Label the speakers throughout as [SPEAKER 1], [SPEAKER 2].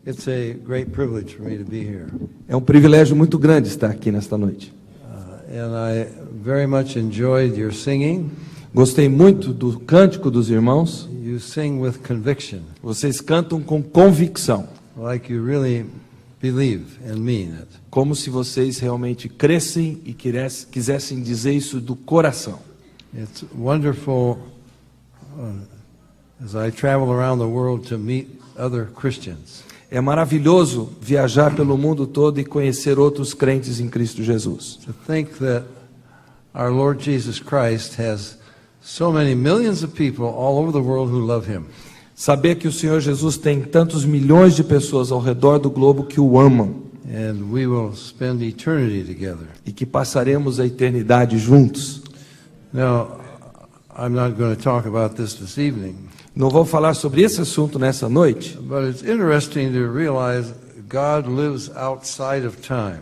[SPEAKER 1] It's a great privilege for me to be here.
[SPEAKER 2] É um privilégio muito grande estar aqui nesta noite.
[SPEAKER 1] And I very much enjoyed your singing.
[SPEAKER 2] Gostei muito do cântico dos irmãos.
[SPEAKER 1] You sing with conviction,
[SPEAKER 2] Vocês cantam com convicção,
[SPEAKER 1] like you really believe and mean it.
[SPEAKER 2] como se vocês realmente crescem e quisessem dizer isso do coração.
[SPEAKER 1] It's wonderful as I travel around the world to meet other Christians.
[SPEAKER 2] É maravilhoso viajar pelo mundo todo e conhecer outros crentes em Cristo Jesus.
[SPEAKER 1] To think that our Lord Jesus Christ has so many millions of people all over the world who love him.
[SPEAKER 2] Saber que o Senhor Jesus tem tantos milhões de pessoas ao redor do globo que o amam
[SPEAKER 1] And we will spend eternity together.
[SPEAKER 2] e que passaremos a eternidade juntos.
[SPEAKER 1] Now, I'm not going to talk about this evening,
[SPEAKER 2] Não vou falar sobre esse assunto nessa noite,
[SPEAKER 1] but it's interesting to realize God lives outside of time.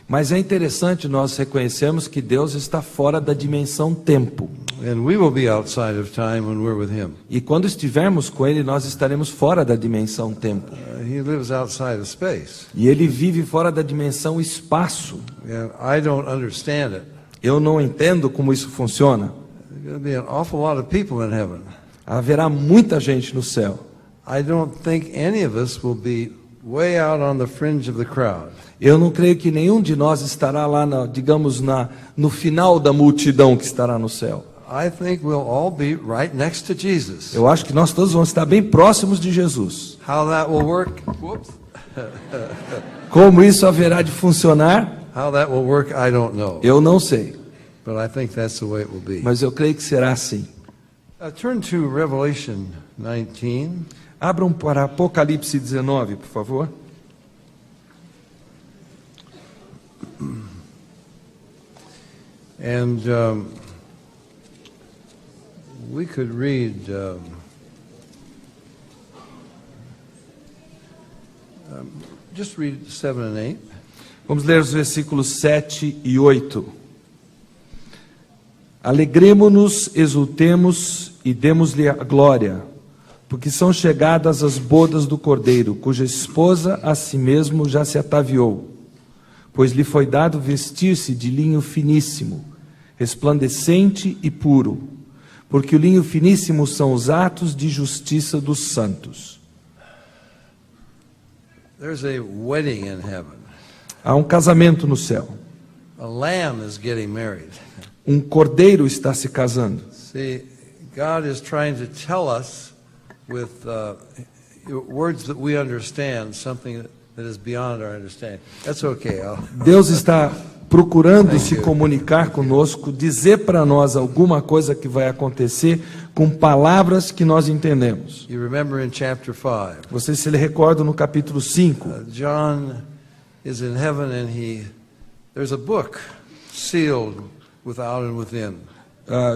[SPEAKER 2] mas é interessante nós reconhecermos que Deus está fora da dimensão tempo.
[SPEAKER 1] And we will be outside of time when we're with him.
[SPEAKER 2] E quando estivermos com Ele, nós estaremos fora da dimensão tempo.
[SPEAKER 1] He lives outside of space.
[SPEAKER 2] E Ele vive fora da dimensão espaço.
[SPEAKER 1] And I don't understand it.
[SPEAKER 2] Eu não entendo como isso funciona.
[SPEAKER 1] There's going to be an awful lot of people in heaven.
[SPEAKER 2] Haverá muita gente no céu.
[SPEAKER 1] I don't think any of us will be way out on the fringe of the crowd.
[SPEAKER 2] Eu não creio que nenhum de nós estará lá, no final da multidão que estará no céu.
[SPEAKER 1] I think we'll all be right next to Jesus.
[SPEAKER 2] Eu acho que nós todos vamos estar bem próximos de Jesus.
[SPEAKER 1] How that will work? Whoops.
[SPEAKER 2] Como isso haverá de funcionar,
[SPEAKER 1] How that will work, I don't know.
[SPEAKER 2] eu não sei.
[SPEAKER 1] But I think that's the way it will be.
[SPEAKER 2] Mas eu creio que será assim.
[SPEAKER 1] Turn to Revelation 19.
[SPEAKER 2] Abram para Apocalipse 19, por favor.
[SPEAKER 1] And we could read just read 7 and 8.
[SPEAKER 2] Vamos ler os versículos 7 e 8. Alegremo-nos, exultemos e demos-lhe a glória, porque são chegadas as bodas do Cordeiro, cuja esposa a si mesmo já se ataviou. Pois lhe foi dado vestir-se de linho finíssimo, resplandecente e puro, porque o linho finíssimo são os atos de justiça dos santos.
[SPEAKER 1] There's a wedding in heaven.
[SPEAKER 2] Há um casamento no céu.
[SPEAKER 1] A lamb is getting married.
[SPEAKER 2] Um cordeiro está se casando.
[SPEAKER 1] See, God is trying to tell us with words that we understand something that is beyond our understanding. That's okay.
[SPEAKER 2] Deus está procurando
[SPEAKER 1] Thank
[SPEAKER 2] se
[SPEAKER 1] you.
[SPEAKER 2] comunicar conosco, dizer para nós alguma coisa que vai acontecer com palavras que nós entendemos.
[SPEAKER 1] You remember in chapter 5,
[SPEAKER 2] Vocês se recordam no capítulo 5,
[SPEAKER 1] John is in heaven and there's a book sealed without and within.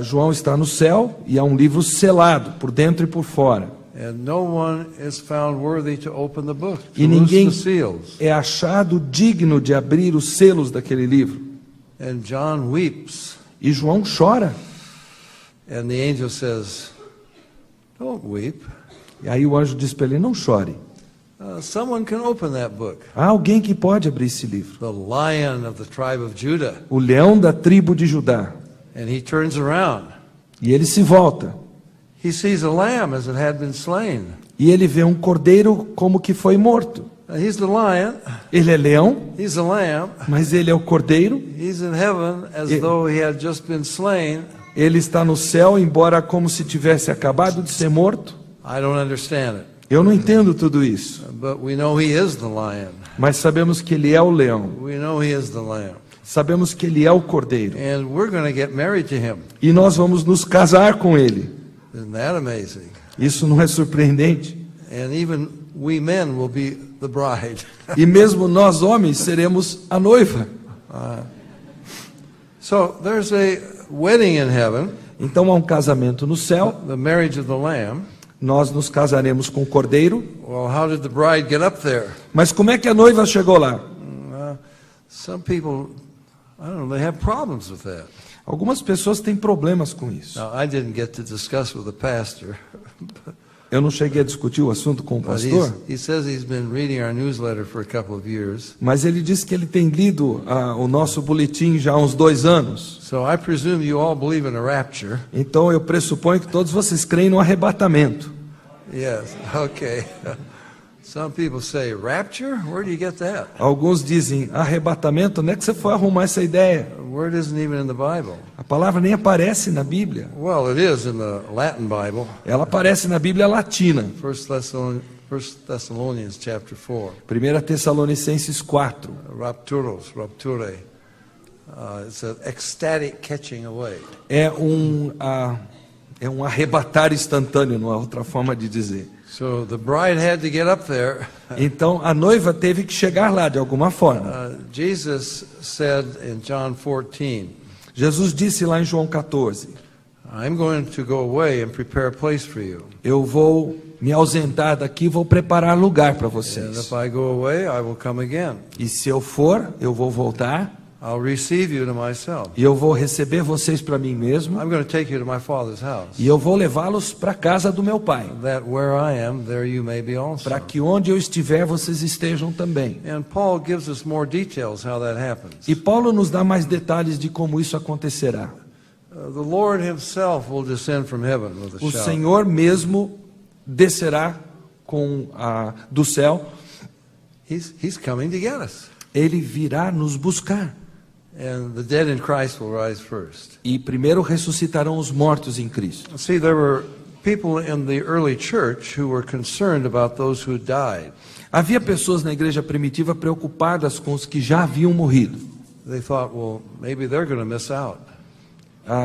[SPEAKER 2] João está no céu e há um livro selado por dentro e por fora.
[SPEAKER 1] And no one is found worthy to open the book, to
[SPEAKER 2] E ninguém
[SPEAKER 1] loose the seals.
[SPEAKER 2] é achado digno de abrir os selos daquele livro.
[SPEAKER 1] And John weeps.
[SPEAKER 2] E João chora.
[SPEAKER 1] And the angel says, don't weep.
[SPEAKER 2] E aí o anjo diz para ele, não chore.
[SPEAKER 1] Someone can open that book.
[SPEAKER 2] Há alguém que pode abrir esse livro.
[SPEAKER 1] The lion of the tribe of Judah.
[SPEAKER 2] O leão da tribo de Judá.
[SPEAKER 1] And he turns around.
[SPEAKER 2] E ele se volta.
[SPEAKER 1] He sees a lamb as it had been slain.
[SPEAKER 2] E ele vê um cordeiro como que foi morto.
[SPEAKER 1] He's the lion.
[SPEAKER 2] Ele é leão,
[SPEAKER 1] He's the lamb.
[SPEAKER 2] mas ele é o cordeiro.
[SPEAKER 1] He's in heaven as though he had just been slain.
[SPEAKER 2] Ele está no céu, embora como se tivesse acabado de ser morto.
[SPEAKER 1] I don't understand it.
[SPEAKER 2] Eu não entendo tudo isso.
[SPEAKER 1] But we know he is the lion.
[SPEAKER 2] Mas sabemos que ele é o leão.
[SPEAKER 1] We know he is the lamb.
[SPEAKER 2] Sabemos que ele é o cordeiro.
[SPEAKER 1] And we're going to get married to him.
[SPEAKER 2] E nós vamos nos casar com ele.
[SPEAKER 1] Isn't that amazing?
[SPEAKER 2] Isso não é surpreendente?
[SPEAKER 1] And even we men will be the bride.
[SPEAKER 2] E mesmo nós homens seremos a noiva.
[SPEAKER 1] So there's a wedding in heaven,
[SPEAKER 2] Então há um casamento no céu.
[SPEAKER 1] the marriage of the lamb.
[SPEAKER 2] Nós nos casaremos com o cordeiro.
[SPEAKER 1] Well, how did the bride get up there?
[SPEAKER 2] Mas como é que a noiva chegou lá?
[SPEAKER 1] Some people, I don't know, they have problems with that.
[SPEAKER 2] Algumas pessoas têm problemas com isso.
[SPEAKER 1] Now, I didn't get to discuss with the pastor,
[SPEAKER 2] Eu não cheguei a discutir o assunto com o
[SPEAKER 1] but
[SPEAKER 2] pastor,
[SPEAKER 1] he says he's been reading our newsletter for a couple of years.
[SPEAKER 2] mas ele disse que ele tem lido o nosso boletim já há uns 2 anos.
[SPEAKER 1] So I presume you all believe in a rapture.
[SPEAKER 2] Então eu pressuponho que todos vocês creem no arrebatamento.
[SPEAKER 1] Yes, okay. Some people say, rapture? Where do you get that?
[SPEAKER 2] Alguns dizem arrebatamento, onde é que você foi arrumar essa ideia?
[SPEAKER 1] The word isn't even in the Bible.
[SPEAKER 2] A palavra nem aparece na Bíblia.
[SPEAKER 1] Well, it is in the Latin Bible.
[SPEAKER 2] Ela aparece na Bíblia latina.
[SPEAKER 1] 1 Thessalonians chapter 4.
[SPEAKER 2] 1 Tessalonicenses 4.
[SPEAKER 1] Rapturos, rapture. It's an ecstatic catching away.
[SPEAKER 2] É um arrebatar instantâneo, não é outra forma de dizer.
[SPEAKER 1] So the bride had to get up there.
[SPEAKER 2] Então a noiva teve que chegar lá de alguma forma.
[SPEAKER 1] Jesus said in John 14,
[SPEAKER 2] Jesus disse lá em João 14:
[SPEAKER 1] I'm going to go away and prepare a place for you.
[SPEAKER 2] Eu vou me ausentar daqui, vou preparar lugar para
[SPEAKER 1] And
[SPEAKER 2] vocês.
[SPEAKER 1] if I go away, I will come again.
[SPEAKER 2] E se eu for, eu vou voltar
[SPEAKER 1] I'll receive you to myself.
[SPEAKER 2] e eu vou receber vocês para mim mesmo
[SPEAKER 1] I'm going to take you to my Father's house,
[SPEAKER 2] e eu vou levá-los para a casa do meu pai,
[SPEAKER 1] that where I am, there you may be also.
[SPEAKER 2] para que onde eu estiver vocês estejam também.
[SPEAKER 1] And Paul gives us more details how that happens.
[SPEAKER 2] E Paulo nos dá mais detalhes de como isso acontecerá.
[SPEAKER 1] The Lord himself will descend from heaven with a
[SPEAKER 2] O
[SPEAKER 1] shout.
[SPEAKER 2] Senhor mesmo descerá do céu,
[SPEAKER 1] He's coming to get us.
[SPEAKER 2] ele virá nos buscar.
[SPEAKER 1] And the dead in Christ will rise first.
[SPEAKER 2] E primeiro ressuscitarão os mortos em Cristo.
[SPEAKER 1] See, there were people in the early church who were concerned about those who died.
[SPEAKER 2] Havia pessoas na igreja primitiva preocupadas com os que já haviam morrido.
[SPEAKER 1] They thought, well, maybe they're going to miss out.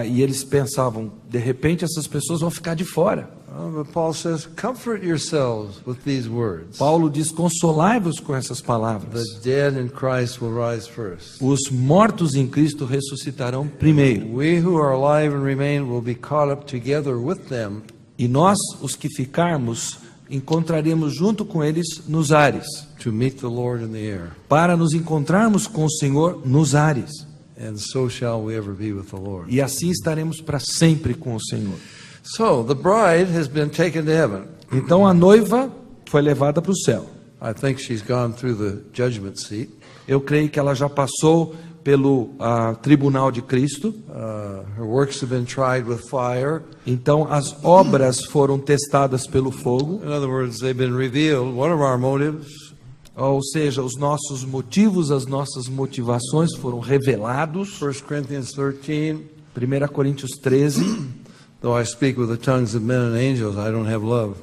[SPEAKER 2] E eles pensavam, de repente essas pessoas vão ficar de fora.
[SPEAKER 1] But Paul says, comfort yourselves with these words.
[SPEAKER 2] Paulo diz, consolai-vos com essas palavras.
[SPEAKER 1] The dead in Christ will rise first.
[SPEAKER 2] Os mortos em Cristo ressuscitarão primeiro.
[SPEAKER 1] We who are alive and remain will be caught up together with them
[SPEAKER 2] E nós, os que ficarmos, encontraremos junto com eles nos ares,
[SPEAKER 1] to meet the Lord in the air.
[SPEAKER 2] para nos encontrarmos com o Senhor nos ares.
[SPEAKER 1] And so shall we ever be with the Lord.
[SPEAKER 2] E assim estaremos para sempre com o Senhor.
[SPEAKER 1] So the bride has been taken to heaven.
[SPEAKER 2] Então a noiva foi levada para o céu.
[SPEAKER 1] I think she's gone through the judgment seat.
[SPEAKER 2] Eu creio que ela já passou pelo tribunal de Cristo.
[SPEAKER 1] Her works have been tried with fire.
[SPEAKER 2] Então as obras foram testadas pelo fogo.
[SPEAKER 1] In other words, they've been revealed. One of our motives
[SPEAKER 2] Ou seja, os nossos motivos, as nossas motivações foram revelados.
[SPEAKER 1] 1 Corinthians 13,
[SPEAKER 2] 1 Coríntios 13.
[SPEAKER 1] though I speak with the tongues of men and angels, I don't have love.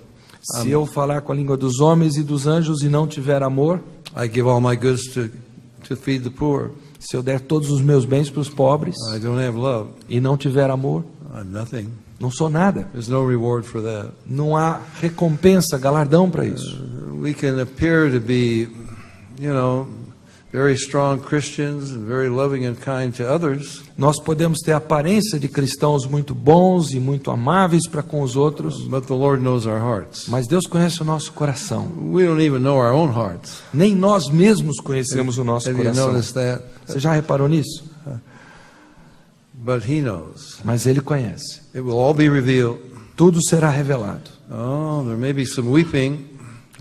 [SPEAKER 2] Se eu falar com a língua dos homens e dos anjos e não tiver amor,
[SPEAKER 1] I give all my goods to feed the poor.
[SPEAKER 2] se eu der todos os meus bens para os pobres
[SPEAKER 1] I don't have love.
[SPEAKER 2] e não tiver amor,
[SPEAKER 1] I'm nothing.
[SPEAKER 2] não sou nada.
[SPEAKER 1] There's no reward for that.
[SPEAKER 2] Não há recompensa, galardão para isso.
[SPEAKER 1] We can appear to be, very strong Christians and very loving and kind to others,
[SPEAKER 2] Nós podemos ter a aparência de cristãos muito bons e muito amáveis para com os outros,
[SPEAKER 1] but the Lord knows our hearts.
[SPEAKER 2] mas Deus conhece o nosso coração.
[SPEAKER 1] We don't even know our own hearts.
[SPEAKER 2] Nem nós mesmos conhecemos o nosso
[SPEAKER 1] Have you
[SPEAKER 2] coração.
[SPEAKER 1] noticed that?
[SPEAKER 2] Você já reparou nisso?
[SPEAKER 1] But He knows.
[SPEAKER 2] Mas Ele conhece.
[SPEAKER 1] It will all be revealed.
[SPEAKER 2] Tudo será revelado.
[SPEAKER 1] Oh, there may be some weeping.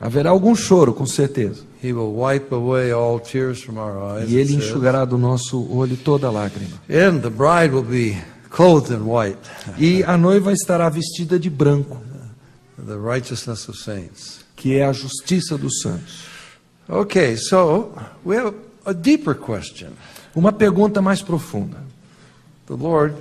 [SPEAKER 2] Haverá algum choro, com certeza.
[SPEAKER 1] He will wipe away all tears from our eyes.
[SPEAKER 2] E Ele
[SPEAKER 1] it says.
[SPEAKER 2] enxugará do nosso olho toda lágrima.
[SPEAKER 1] And the bride will be clothed in white,
[SPEAKER 2] E a noiva estará vestida de branco,
[SPEAKER 1] the righteousness of saints.
[SPEAKER 2] que é a justiça dos santos.
[SPEAKER 1] Okay, so we have a deeper question.
[SPEAKER 2] Uma pergunta mais profunda.
[SPEAKER 1] The Lord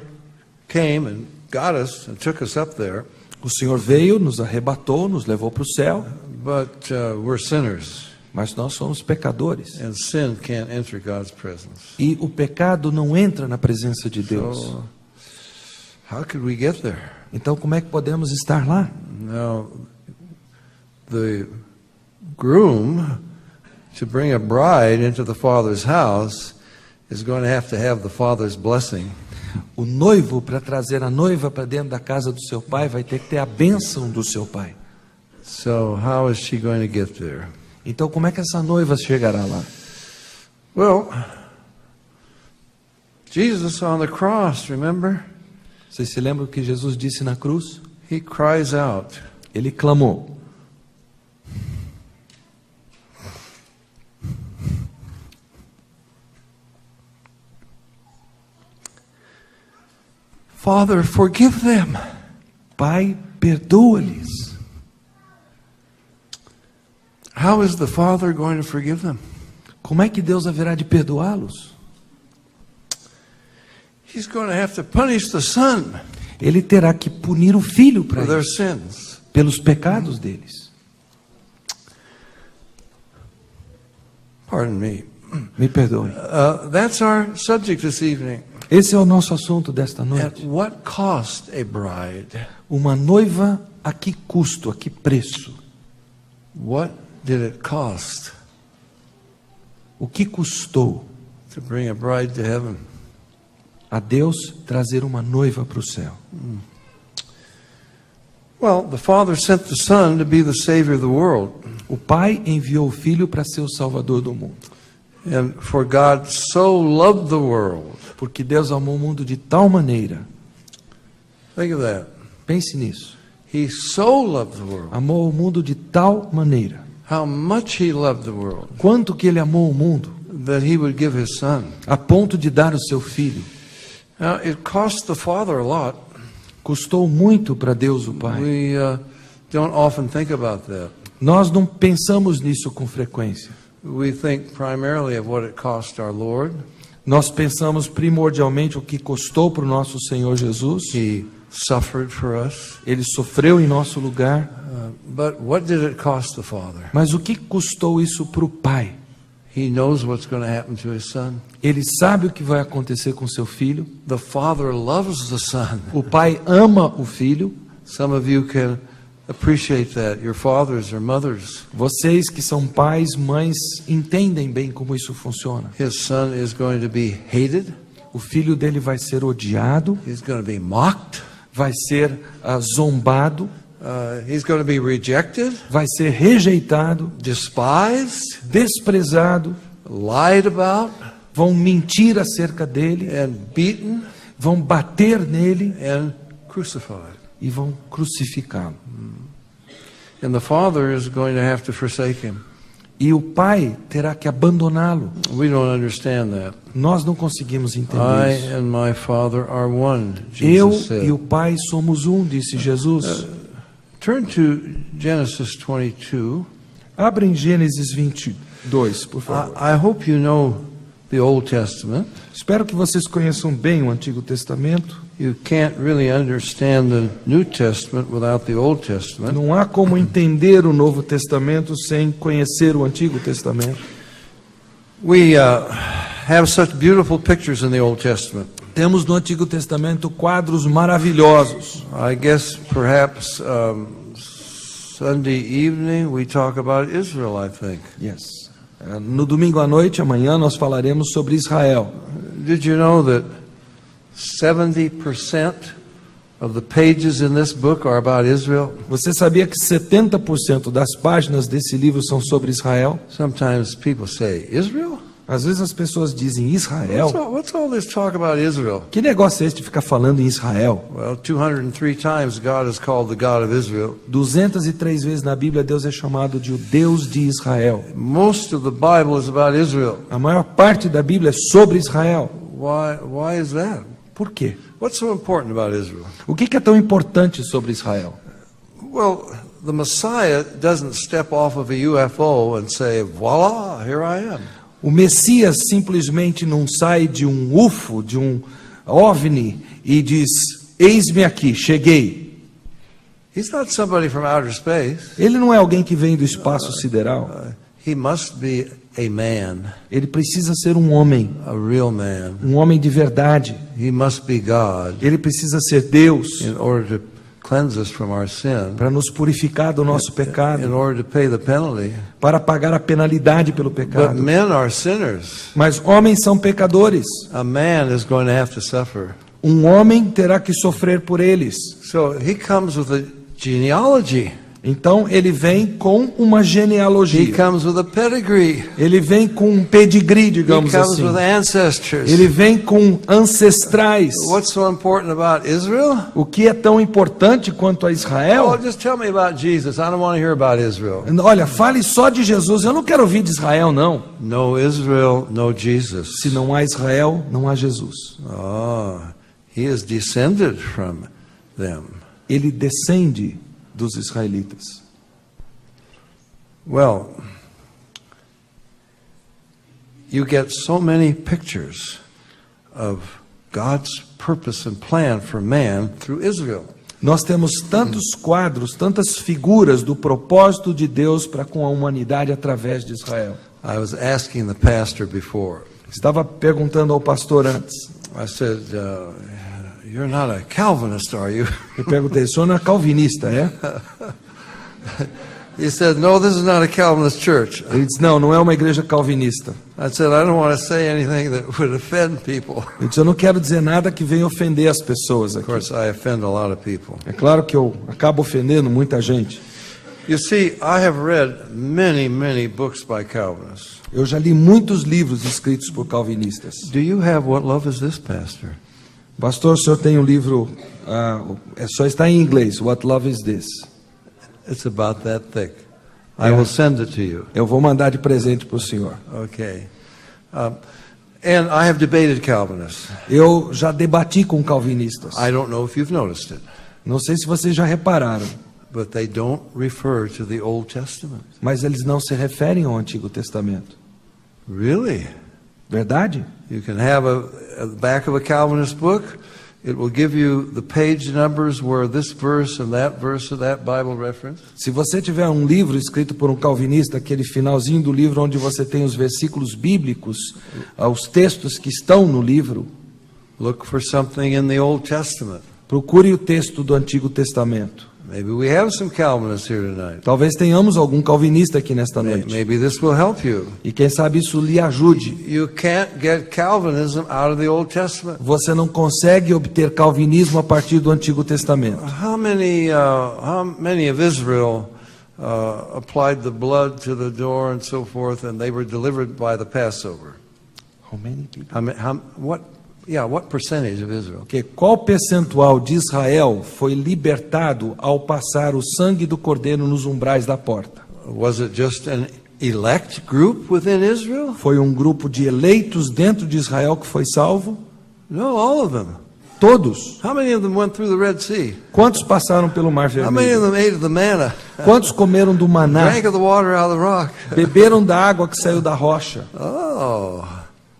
[SPEAKER 1] came and got us and took us up there,
[SPEAKER 2] O Senhor veio, nos arrebatou, nos levou para o céu,
[SPEAKER 1] but we're sinners,
[SPEAKER 2] mas nós somos pecadores.
[SPEAKER 1] and sin can't enter God's presence.
[SPEAKER 2] E o pecado não entra na presença de Deus.
[SPEAKER 1] So, how could we get there?
[SPEAKER 2] Então, como é que podemos estar lá?
[SPEAKER 1] Now, the groom, to bring a bride into the Father's house, is going to have the Father's blessing.
[SPEAKER 2] O noivo, para trazer a noiva para dentro da casa do seu pai, vai ter que ter a bênção do seu pai.
[SPEAKER 1] So, how is she going to get there?
[SPEAKER 2] Então, como é que essa noiva chegará lá?
[SPEAKER 1] Well, Jesus on the cross, remember?
[SPEAKER 2] Vocês se lembram o que Jesus disse na cruz?
[SPEAKER 1] He cries out,
[SPEAKER 2] Ele clamou.
[SPEAKER 1] Father, forgive them.
[SPEAKER 2] Pai, perdoa-lhes.
[SPEAKER 1] How is the Father going to forgive them?
[SPEAKER 2] Como é que Deus haverá de perdoá-los?
[SPEAKER 1] He's going to have to punish the Son
[SPEAKER 2] Ele terá que punir o filho para
[SPEAKER 1] for their
[SPEAKER 2] isso,
[SPEAKER 1] sins.
[SPEAKER 2] pelos pecados deles.
[SPEAKER 1] Pardon me.
[SPEAKER 2] Me perdoe.
[SPEAKER 1] That's our subject this evening.
[SPEAKER 2] Esse é o nosso assunto desta
[SPEAKER 1] At
[SPEAKER 2] noite.
[SPEAKER 1] what cost a bride?
[SPEAKER 2] Uma noiva a que custo, a que preço?
[SPEAKER 1] What did it cost
[SPEAKER 2] O que custou
[SPEAKER 1] to bring a bride to heaven?
[SPEAKER 2] a Deus trazer uma noiva para o céu?
[SPEAKER 1] Well, the Father sent the Son to be the Savior of the world.
[SPEAKER 2] O Pai enviou o Filho para ser o Salvador do mundo.
[SPEAKER 1] And for God so loved the world.
[SPEAKER 2] Porque Deus amou o mundo de tal maneira.
[SPEAKER 1] Think of that.
[SPEAKER 2] Pense nisso.
[SPEAKER 1] He so loved the world.
[SPEAKER 2] Amou o mundo de tal maneira.
[SPEAKER 1] How much He loved the world
[SPEAKER 2] Quanto que Ele amou o mundo,
[SPEAKER 1] that He would give His Son.
[SPEAKER 2] a ponto de dar o seu Filho.
[SPEAKER 1] Now, it cost the Father a lot.
[SPEAKER 2] Custou muito para Deus o Pai.
[SPEAKER 1] We don't often think about that.
[SPEAKER 2] Nós não pensamos nisso com frequência.
[SPEAKER 1] We think primarily of what it cost our Lord.
[SPEAKER 2] Nós pensamos primordialmente o que custou para o nosso Senhor Jesus.
[SPEAKER 1] He suffered for us.
[SPEAKER 2] Ele sofreu em nosso lugar.
[SPEAKER 1] But what did it cost the Father?
[SPEAKER 2] Mas o que custou isso para o Pai?
[SPEAKER 1] He knows what's going to happen to His Son.
[SPEAKER 2] Ele sabe o que vai acontecer com seu filho.
[SPEAKER 1] The Father loves the Son.
[SPEAKER 2] O Pai ama o filho.
[SPEAKER 1] Some of you can appreciate that. Your fathers or mothers.
[SPEAKER 2] Vocês que são pais, mães, entendem bem como isso funciona.
[SPEAKER 1] His Son is going to be hated.
[SPEAKER 2] O filho dele vai ser odiado,
[SPEAKER 1] He's going to be mocked.
[SPEAKER 2] vai ser zombado,
[SPEAKER 1] He's going to be rejected,
[SPEAKER 2] vai ser rejeitado,
[SPEAKER 1] despised,
[SPEAKER 2] desprezado,
[SPEAKER 1] lied about,
[SPEAKER 2] vão mentir acerca dele,
[SPEAKER 1] and beaten
[SPEAKER 2] vão bater nele
[SPEAKER 1] and crucified.
[SPEAKER 2] e vão crucificá-lo.
[SPEAKER 1] And the Father is going to have to forsake him.
[SPEAKER 2] E o Pai terá que abandoná-lo.
[SPEAKER 1] We don't understand that.
[SPEAKER 2] Nós não conseguimos entender
[SPEAKER 1] I
[SPEAKER 2] isso.
[SPEAKER 1] and my Father are one,
[SPEAKER 2] Eu
[SPEAKER 1] Jesus said.
[SPEAKER 2] e o Pai somos um, disse Jesus.
[SPEAKER 1] Turn to Genesis 22.
[SPEAKER 2] Abra em Gênesis 22, por favor.
[SPEAKER 1] I hope you know the Old Testament.
[SPEAKER 2] Espero que vocês conheçam bem o Antigo Testamento.
[SPEAKER 1] You can't really understand the New Testament without the Old Testament.
[SPEAKER 2] Não há como entender o Novo Testamento sem conhecer o Antigo Testamento.
[SPEAKER 1] We have such beautiful pictures in the Old Testament.
[SPEAKER 2] Temos no Antigo Testamento quadros maravilhosos.
[SPEAKER 1] I guess perhaps Sunday evening we talk about Israel, I think.
[SPEAKER 2] Yes. No domingo à noite, amanhã, nós falaremos sobre Israel.
[SPEAKER 1] Did you know that 70% of the pages in this book are about Israel?
[SPEAKER 2] Você sabia que 70% das páginas desse livro são sobre Israel?
[SPEAKER 1] Sometimes people say, Israel?
[SPEAKER 2] Às vezes as pessoas dizem Israel.
[SPEAKER 1] What's all this talk about Israel?
[SPEAKER 2] Que negócio é esse de ficar falando em Israel?
[SPEAKER 1] Well, 203 times God is called the God of Israel.
[SPEAKER 2] 203 vezes na Bíblia Deus é chamado de o Deus de Israel.
[SPEAKER 1] Most of the Bible is about Israel.
[SPEAKER 2] A maior parte da Bíblia é sobre Israel.
[SPEAKER 1] Why is that?
[SPEAKER 2] Por quê?
[SPEAKER 1] What's so important about Israel?
[SPEAKER 2] O que é tão importante sobre Israel?
[SPEAKER 1] Well, the Messiah doesn't step off of a UFO and say, voila, here I am.
[SPEAKER 2] O Messias simplesmente não sai de um UFO, de um OVNI e diz, eis-me aqui, cheguei.
[SPEAKER 1] He's not somebody from outer space.
[SPEAKER 2] Ele não é alguém que vem do espaço sideral.
[SPEAKER 1] He must be a man,
[SPEAKER 2] Ele precisa ser um homem
[SPEAKER 1] a real man.
[SPEAKER 2] de verdade.
[SPEAKER 1] He must be God
[SPEAKER 2] Ele precisa ser Deus
[SPEAKER 1] in order to cleanse us from our sin,
[SPEAKER 2] para nos purificar do nosso
[SPEAKER 1] in
[SPEAKER 2] pecado,
[SPEAKER 1] order to pay the penalty.
[SPEAKER 2] para pagar a penalidade pelo
[SPEAKER 1] But
[SPEAKER 2] pecado.
[SPEAKER 1] men are sinners.
[SPEAKER 2] Mas homens são pecadores.
[SPEAKER 1] A man is going to have to suffer.
[SPEAKER 2] Um homem terá que sofrer por eles.
[SPEAKER 1] So he comes with a genealogy.
[SPEAKER 2] Então ele vem com uma
[SPEAKER 1] He
[SPEAKER 2] genealogia.
[SPEAKER 1] comes with a pedigree.
[SPEAKER 2] Ele vem com um pedigree,
[SPEAKER 1] He
[SPEAKER 2] digamos
[SPEAKER 1] comes
[SPEAKER 2] assim.
[SPEAKER 1] with ancestors.
[SPEAKER 2] Ele vem com ancestrais.
[SPEAKER 1] What's so important about Israel?
[SPEAKER 2] O que é tão importante quanto a
[SPEAKER 1] Oh,
[SPEAKER 2] Israel?
[SPEAKER 1] just tell me about Jesus. I don't want to hear about Israel.
[SPEAKER 2] Olha, fale só de Jesus. Eu não quero ouvir de Israel, não.
[SPEAKER 1] No Israel, no Jesus.
[SPEAKER 2] Se não há Israel, não há Jesus.
[SPEAKER 1] Oh, he is descended from them.
[SPEAKER 2] Ele descende dos israelitas.
[SPEAKER 1] Well, you get so many pictures of God's purpose and plan for man through Israel.
[SPEAKER 2] Nós temos tantos quadros, tantas figuras do propósito de Deus para com a humanidade através de Israel.
[SPEAKER 1] I was asking the pastor before.
[SPEAKER 2] Estava perguntando ao pastor antes.
[SPEAKER 1] I said, you're not a Calvinist, are you?
[SPEAKER 2] Eu perguntei, o senhor não é calvinista, é?
[SPEAKER 1] He said, no, this is not a Calvinist church.
[SPEAKER 2] Ele disse, não, não é uma igreja calvinista.
[SPEAKER 1] I said, I don't want to say anything that would offend people.
[SPEAKER 2] Ele disse, eu não quero dizer nada que venha ofender as pessoas
[SPEAKER 1] Of
[SPEAKER 2] aqui.
[SPEAKER 1] course, I offend a lot of people.
[SPEAKER 2] É claro que eu acabo ofendendo muita gente.
[SPEAKER 1] You see, I have read many, many books by Calvinists.
[SPEAKER 2] Eu já li muitos livros escritos por calvinistas.
[SPEAKER 1] Do you have What Love Is This, Pastor?
[SPEAKER 2] Pastor, o senhor tem um livro, só está em inglês, What Love Is This?
[SPEAKER 1] It's about that thick. I will send it to you.
[SPEAKER 2] Eu vou mandar de presente para o senhor.
[SPEAKER 1] Okay. And I have debated Calvinists.
[SPEAKER 2] Eu já debati com calvinistas.
[SPEAKER 1] I don't know if you've noticed it,
[SPEAKER 2] Não sei se vocês já repararam,
[SPEAKER 1] but they don't refer to the Old Testament.
[SPEAKER 2] mas eles não se referem ao Antigo Testamento.
[SPEAKER 1] Really?
[SPEAKER 2] Verdade?
[SPEAKER 1] You can have at the back of a Calvinist book, it will give you the page numbers where this verse and that Bible reference.
[SPEAKER 2] Se você tiver um livro escrito por um calvinista, aquele finalzinho do livro onde você tem os versículos bíblicos, os textos que estão no livro,
[SPEAKER 1] Look for something in the Old Testament.
[SPEAKER 2] procure o texto do Antigo Testamento.
[SPEAKER 1] Maybe we have some Calvinists here tonight.
[SPEAKER 2] Talvez tenhamos algum calvinista aqui nesta noite.
[SPEAKER 1] Maybe this will help you.
[SPEAKER 2] E quem sabe isso lhe ajude.
[SPEAKER 1] You can't get Calvinism out of the Old Testament.
[SPEAKER 2] Você não consegue obter calvinismo a partir do Antigo Testamento.
[SPEAKER 1] How many of Israel applied the blood to the door and so forth, and they were delivered by the Passover? What percentage of Israel?
[SPEAKER 2] Porque qual percentual de Israel foi libertado ao passar o sangue do cordeiro nos umbrais da porta?
[SPEAKER 1] Was it just an elect group within Israel?
[SPEAKER 2] Foi um grupo de eleitos dentro de Israel que foi salvo?
[SPEAKER 1] No, all of them.
[SPEAKER 2] Todos.
[SPEAKER 1] How many of them went through the Red Sea?
[SPEAKER 2] Quantos passaram pelo Mar
[SPEAKER 1] How many of
[SPEAKER 2] Vermelho?
[SPEAKER 1] them ate of the manna?
[SPEAKER 2] Quantos comeram do maná?
[SPEAKER 1] Drank of the water out of the rock?
[SPEAKER 2] Beberam da água que saiu da rocha?
[SPEAKER 1] Oh,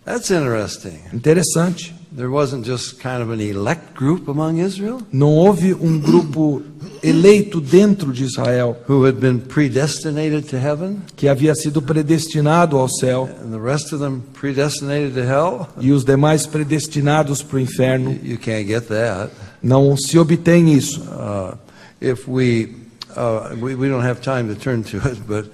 [SPEAKER 1] that's interesting.
[SPEAKER 2] Interessante.
[SPEAKER 1] There wasn't just kind of an elect group among Israel
[SPEAKER 2] Não houve um grupo eleito dentro de Israel
[SPEAKER 1] who had been predestinated to heaven,
[SPEAKER 2] que havia sido predestinado ao céu
[SPEAKER 1] and the rest of them predestinated to hell.
[SPEAKER 2] e os demais predestinados para o inferno.
[SPEAKER 1] You can't get that.
[SPEAKER 2] Não se obtém isso.
[SPEAKER 1] If we don't have time to turn to it, but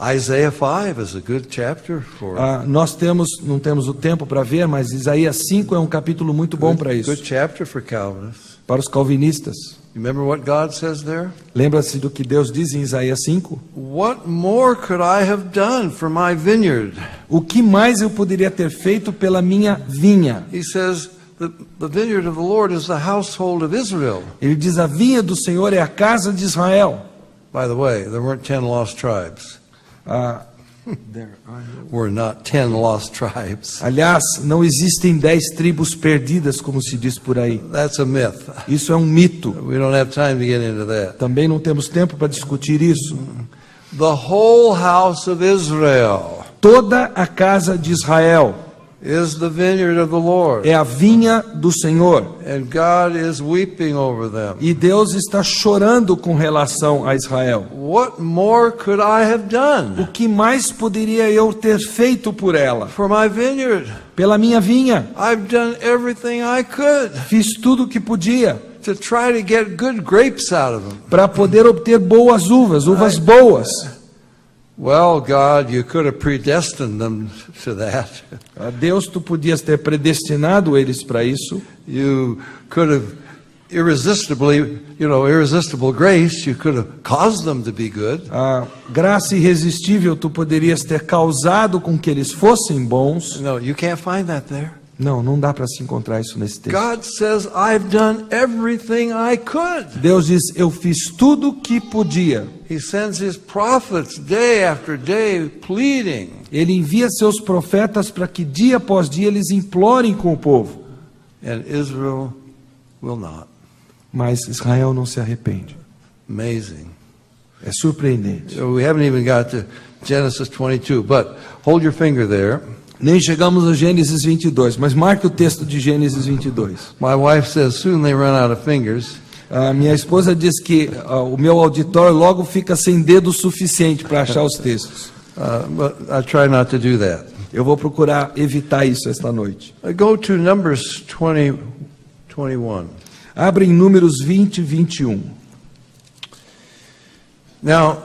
[SPEAKER 1] Isaiah 5 is a good chapter for
[SPEAKER 2] Nós não temos o tempo para ver, mas Isaías 5 é um capítulo muito bom para isso,
[SPEAKER 1] good chapter for Calvinists.
[SPEAKER 2] para os calvinistas.
[SPEAKER 1] You remember what God says there?
[SPEAKER 2] Lembra-se do que Deus diz em Isaías 5?
[SPEAKER 1] What more could I have done for my vineyard?
[SPEAKER 2] O que mais eu poderia ter feito pela minha vinha?
[SPEAKER 1] He says the vineyard of the Lord is the household of Israel.
[SPEAKER 2] Ele diz, a vinha do Senhor é a casa de Israel.
[SPEAKER 1] By the way, there weren't 10 lost tribes. Were not 10 lost tribes.
[SPEAKER 2] Aliás, não existem 10 tribos perdidas, como se diz por aí.
[SPEAKER 1] That's a myth.
[SPEAKER 2] Isso é um mito.
[SPEAKER 1] We don't have time to get into that.
[SPEAKER 2] Também não temos tempo para discutir isso.
[SPEAKER 1] The whole house of Israel
[SPEAKER 2] Toda a casa de Israel
[SPEAKER 1] is the vineyard of the Lord.
[SPEAKER 2] é a vinha do Senhor.
[SPEAKER 1] And God is weeping over them.
[SPEAKER 2] E Deus está chorando com relação a Israel.
[SPEAKER 1] What more could I have
[SPEAKER 2] O
[SPEAKER 1] done
[SPEAKER 2] que mais poderia eu ter feito por ela?
[SPEAKER 1] for my vineyard?
[SPEAKER 2] Pela minha vinha.
[SPEAKER 1] I've done everything I could
[SPEAKER 2] Fiz tudo o que podia
[SPEAKER 1] to try to get good grapes out of them.
[SPEAKER 2] para poder obter boas uvas boas.
[SPEAKER 1] Well, God, you could have predestined them to that.
[SPEAKER 2] Deus, tu podias ter predestinado eles para isso.
[SPEAKER 1] You could have irresistible grace, you could have caused them to be good.
[SPEAKER 2] A graça irresistível tu poderias ter causado com que eles fossem bons.
[SPEAKER 1] No, you can't find that there.
[SPEAKER 2] Não dá para se encontrar isso nesse texto.
[SPEAKER 1] God says, I've done everything I could.
[SPEAKER 2] Deus diz, eu fiz tudo o que podia.
[SPEAKER 1] He sends his prophets day after day pleading.
[SPEAKER 2] Ele envia seus profetas para que dia após dia eles implorem com o povo.
[SPEAKER 1] And Israel will not.
[SPEAKER 2] Mas Israel não se arrepende.
[SPEAKER 1] Amazing.
[SPEAKER 2] É surpreendente.
[SPEAKER 1] So we haven't even got to Genesis 22, but hold your finger there.
[SPEAKER 2] Nem chegamos a Gênesis 22, mas marque o texto de Gênesis 22.
[SPEAKER 1] My wife says soon they run out of fingers.
[SPEAKER 2] A minha esposa diz que o meu auditório logo fica sem dedo suficiente para achar os textos.
[SPEAKER 1] But I try not to do that.
[SPEAKER 2] Eu vou procurar evitar isso esta noite.
[SPEAKER 1] Go to Numbers 20, 21.
[SPEAKER 2] Abre em Números 20 e 21.
[SPEAKER 1] Now,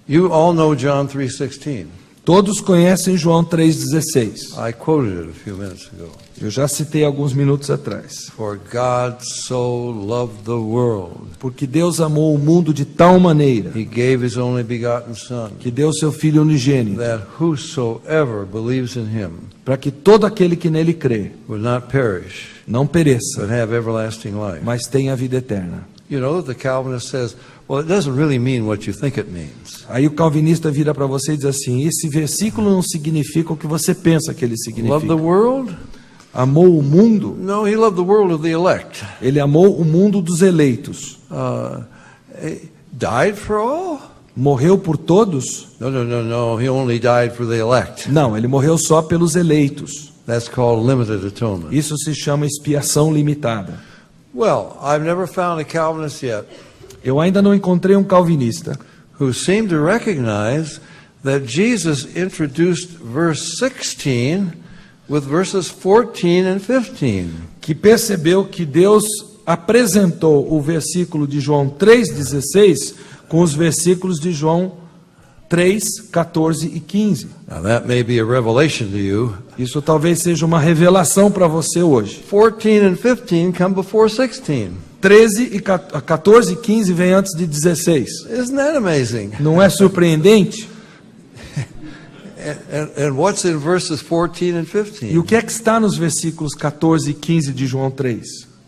[SPEAKER 1] you all know John 3:16.
[SPEAKER 2] Todos conhecem João 3,16.
[SPEAKER 1] I quoted it a few minutes ago.
[SPEAKER 2] Eu já citei alguns minutos atrás.
[SPEAKER 1] For God so loved the world,
[SPEAKER 2] Porque Deus amou o mundo de tal maneira
[SPEAKER 1] He gave His only begotten Son,
[SPEAKER 2] que deu seu Filho unigênito,
[SPEAKER 1] that whosoever believes in Him
[SPEAKER 2] para que todo aquele que nele crê
[SPEAKER 1] would not perish,
[SPEAKER 2] não pereça,
[SPEAKER 1] but have everlasting life.
[SPEAKER 2] mas tenha a vida eterna.
[SPEAKER 1] You know, the Calvinist says, well, it doesn't really mean what you think it means.
[SPEAKER 2] Aí o calvinista vira para você e diz assim, esse versículo não significa o que você pensa que ele
[SPEAKER 1] Love the
[SPEAKER 2] significa.
[SPEAKER 1] world?
[SPEAKER 2] Amou o mundo?
[SPEAKER 1] No, He loved the world of the elect.
[SPEAKER 2] Ele amou o mundo dos eleitos.
[SPEAKER 1] Died for all?
[SPEAKER 2] Morreu por todos?
[SPEAKER 1] No. He only died for the elect.
[SPEAKER 2] Não, ele morreu só pelos eleitos.
[SPEAKER 1] That's called limited atonement.
[SPEAKER 2] Isso se chama expiação limitada.
[SPEAKER 1] Well, I've never found a Calvinist yet
[SPEAKER 2] Eu ainda não encontrei um calvinista
[SPEAKER 1] who seemed to recognize that Jesus introduced verse 16 with verses 14 and 15.
[SPEAKER 2] que percebeu que Deus apresentou o versículo de João 3,16 com os versículos de João 3, 14 e 15.
[SPEAKER 1] Now that may be a revelation to you.
[SPEAKER 2] Isso talvez seja uma revelação para você hoje.
[SPEAKER 1] 14 and 15 come before 16.
[SPEAKER 2] 14 e 15 vem antes de 16.
[SPEAKER 1] Isn't that amazing?
[SPEAKER 2] Não é surpreendente?
[SPEAKER 1] And what's in verses 14 and
[SPEAKER 2] E o
[SPEAKER 1] 15?
[SPEAKER 2] que é que está nos versículos 14 e 15 de João 3?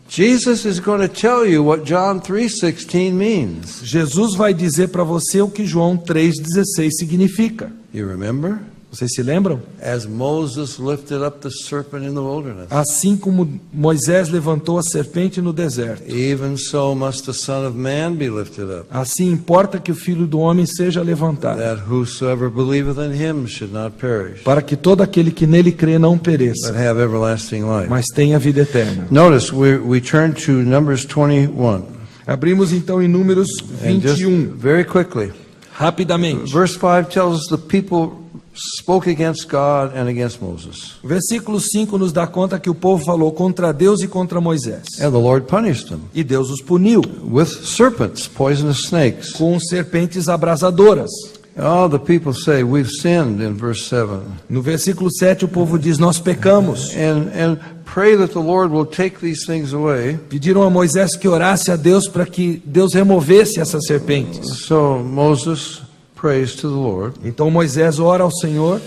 [SPEAKER 1] Jesus is going to tell you what John 3:16 means.
[SPEAKER 2] Jesus vai dizer para você o que João 3,16 significa.
[SPEAKER 1] You remember?
[SPEAKER 2] Vocês se lembram?
[SPEAKER 1] As Moses lifted up the serpent in the wilderness,
[SPEAKER 2] Assim como Moisés levantou a serpente no deserto,
[SPEAKER 1] even so must the Son of Man be lifted up,
[SPEAKER 2] assim importa que o Filho do Homem seja levantado,
[SPEAKER 1] that whosoever believeth in him should not perish,
[SPEAKER 2] para que todo aquele que nele crê não pereça,
[SPEAKER 1] but have everlasting life.
[SPEAKER 2] mas tenha vida eterna.
[SPEAKER 1] Notice we turn to Numbers 21.
[SPEAKER 2] Abrimos então em Números
[SPEAKER 1] And just
[SPEAKER 2] 21,
[SPEAKER 1] very quickly,
[SPEAKER 2] rapidamente.
[SPEAKER 1] verse 5 tells us the people spoke against God and against Moses,
[SPEAKER 2] O versículo 5 nos dá conta que o povo falou contra Deus e contra Moisés.
[SPEAKER 1] and the Lord punished them
[SPEAKER 2] E Deus os puniu
[SPEAKER 1] with serpents, poisonous snakes.
[SPEAKER 2] com serpentes abrasadoras.
[SPEAKER 1] Oh, the people say, we've sinned in verse 7.
[SPEAKER 2] No versículo 7 o povo diz, nós pecamos.
[SPEAKER 1] And pray that the Lord will take these things away.
[SPEAKER 2] Pediram a Moisés que orasse a Deus para que Deus removesse essas serpentes.
[SPEAKER 1] So Moses prays to the Lord.
[SPEAKER 2] Então Moisés ora ao Senhor